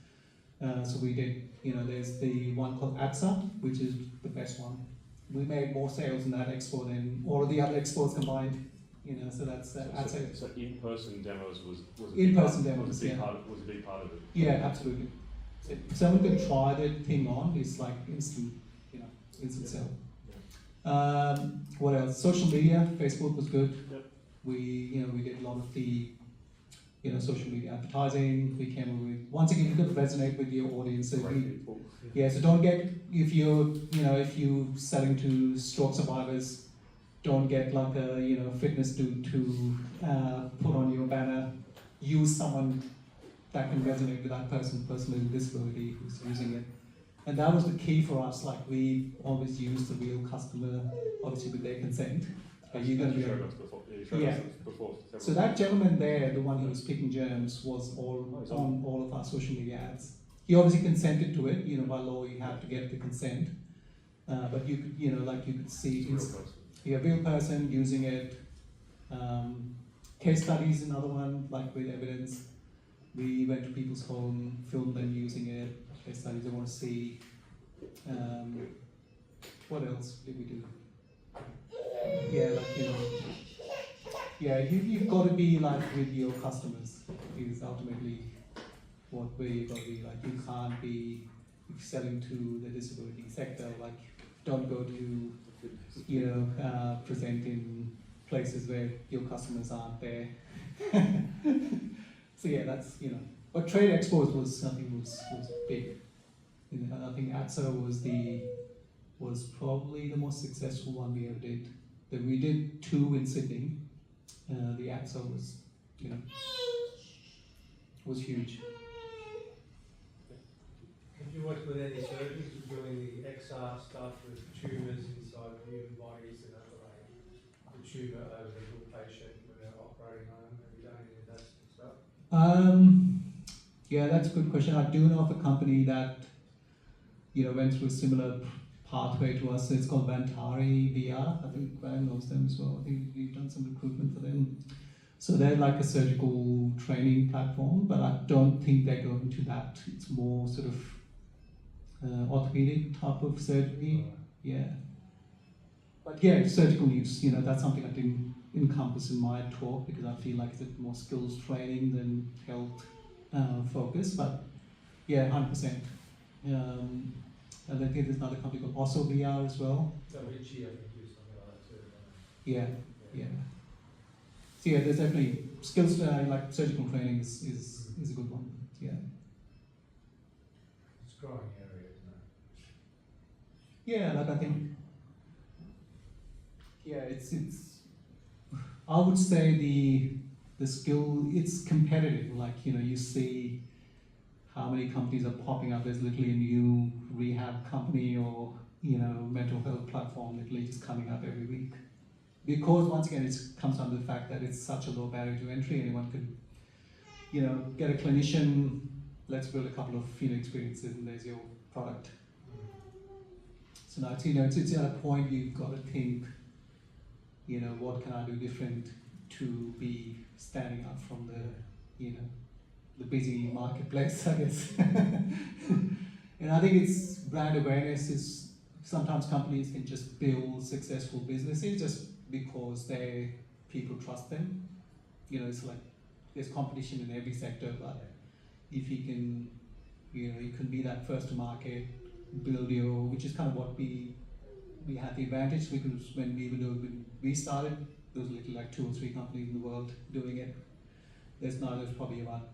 So we did, there's the one called ATSA, which is the best one. We made more sales in that expo than all of the other expos combined. So that's ATSA. So in-person demos was a in-person big demos, was a big part of it. Yeah, absolutely. If someone could try the thing on, it's like instant sell. What else? Social media, Facebook was good. Yep. We did a lot of the social media advertising. We came up with, once again, you've got to resonate with your audience. So so don't get, if you're selling to stroke survivors, don't get like a fitness dude to put on your banner. Use someone that can resonate with that person with disability who's using it. And that was the key for us. Like we always use the real customer, obviously with their consent. You're going to be So that gentleman there, the one who was picking germs, was on all of our social media ads. He obviously consented to it. By law you have to get the consent. But you could, you could see a real person using it. Case studies, another one, like with evidence. We went to people's home, filmed them using it. Case studies they want to see. What else did we do? You've got to be like with your customers. Is ultimately where you've got to be. Like you can't be selling to the disability sector. Like don't go to present in places where your customers aren't there. So that's But trade expos was big. I think ATSA was probably the most successful one we ever did. We did 2 in Sydney. The ATSA was huge. Have you worked with any surgeons doing the XR stuff with tumours inside human bodies and overlay the tumour over the little patient when they're operating on them? Have you done any of that stuff? That's a good question. I do know of a company that went through a similar pathway to us. It's called Vantari VR. I think Graham knows them as well. I think we've done some recruitment for them. So they're like a surgical training platform, but I don't think they go into that. It's more sort of orthopedic type of surgery. But surgical use. That's something I didn't encompass in my talk because I feel like it's more skills training than health focus. But 100%. And I think there's another company called Also VR as well. So Richie, I think, do something like that too. So there's definitely skills like surgical training is a good one. It's a growing area, isn't it? I think. It's. I would say the skill, it's competitive. Like you see how many companies are popping up. There's literally a new rehab company or mental health platform literally just coming up every week. Because once again, it comes down to the fact that it's such a low barrier to entry. Anyone could, get a clinician. Let's build a couple of experiences, and there's your product. So now it's at a point you've got to think. What can I do different to be standing out from the the busy marketplace, I guess. And I think it's brand awareness is sometimes companies can just build successful businesses just because their people trust them. You know, it's like there's competition in every sector, but if you can, you know, you can be that first to market, build your, which is kind of what we had the advantage because when we started, there was literally like 2 or 3 companies in the world doing it. There's probably about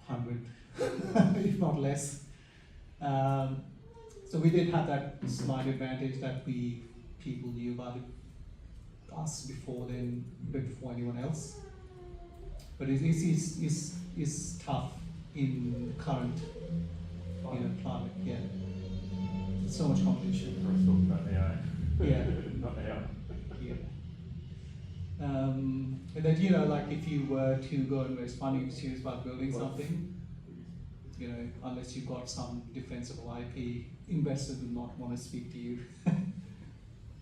100, if not less. So we did have that slight advantage that people knew about us before anyone else. But it's tough in current climate. Yeah, there's so much competition. We're talking about AI. Yeah. Not AI. Yeah. And then like if you were to go and raise funding, you're serious about building something. Unless you've got some defensible IP, investors will not want to speak to you.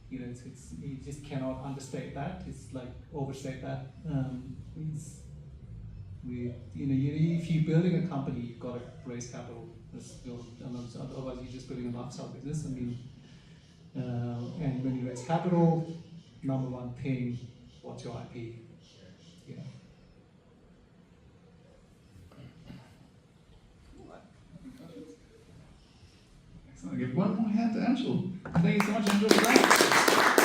You just cannot understate that. It's like overstate that. If you're building a company, you've got to raise capital. Otherwise, you're just building a lifestyle business. And when you raise capital, number one thing, what's your IP? Excellent. Give one more hand to Anshul. Thank you so much, Anshul, for that.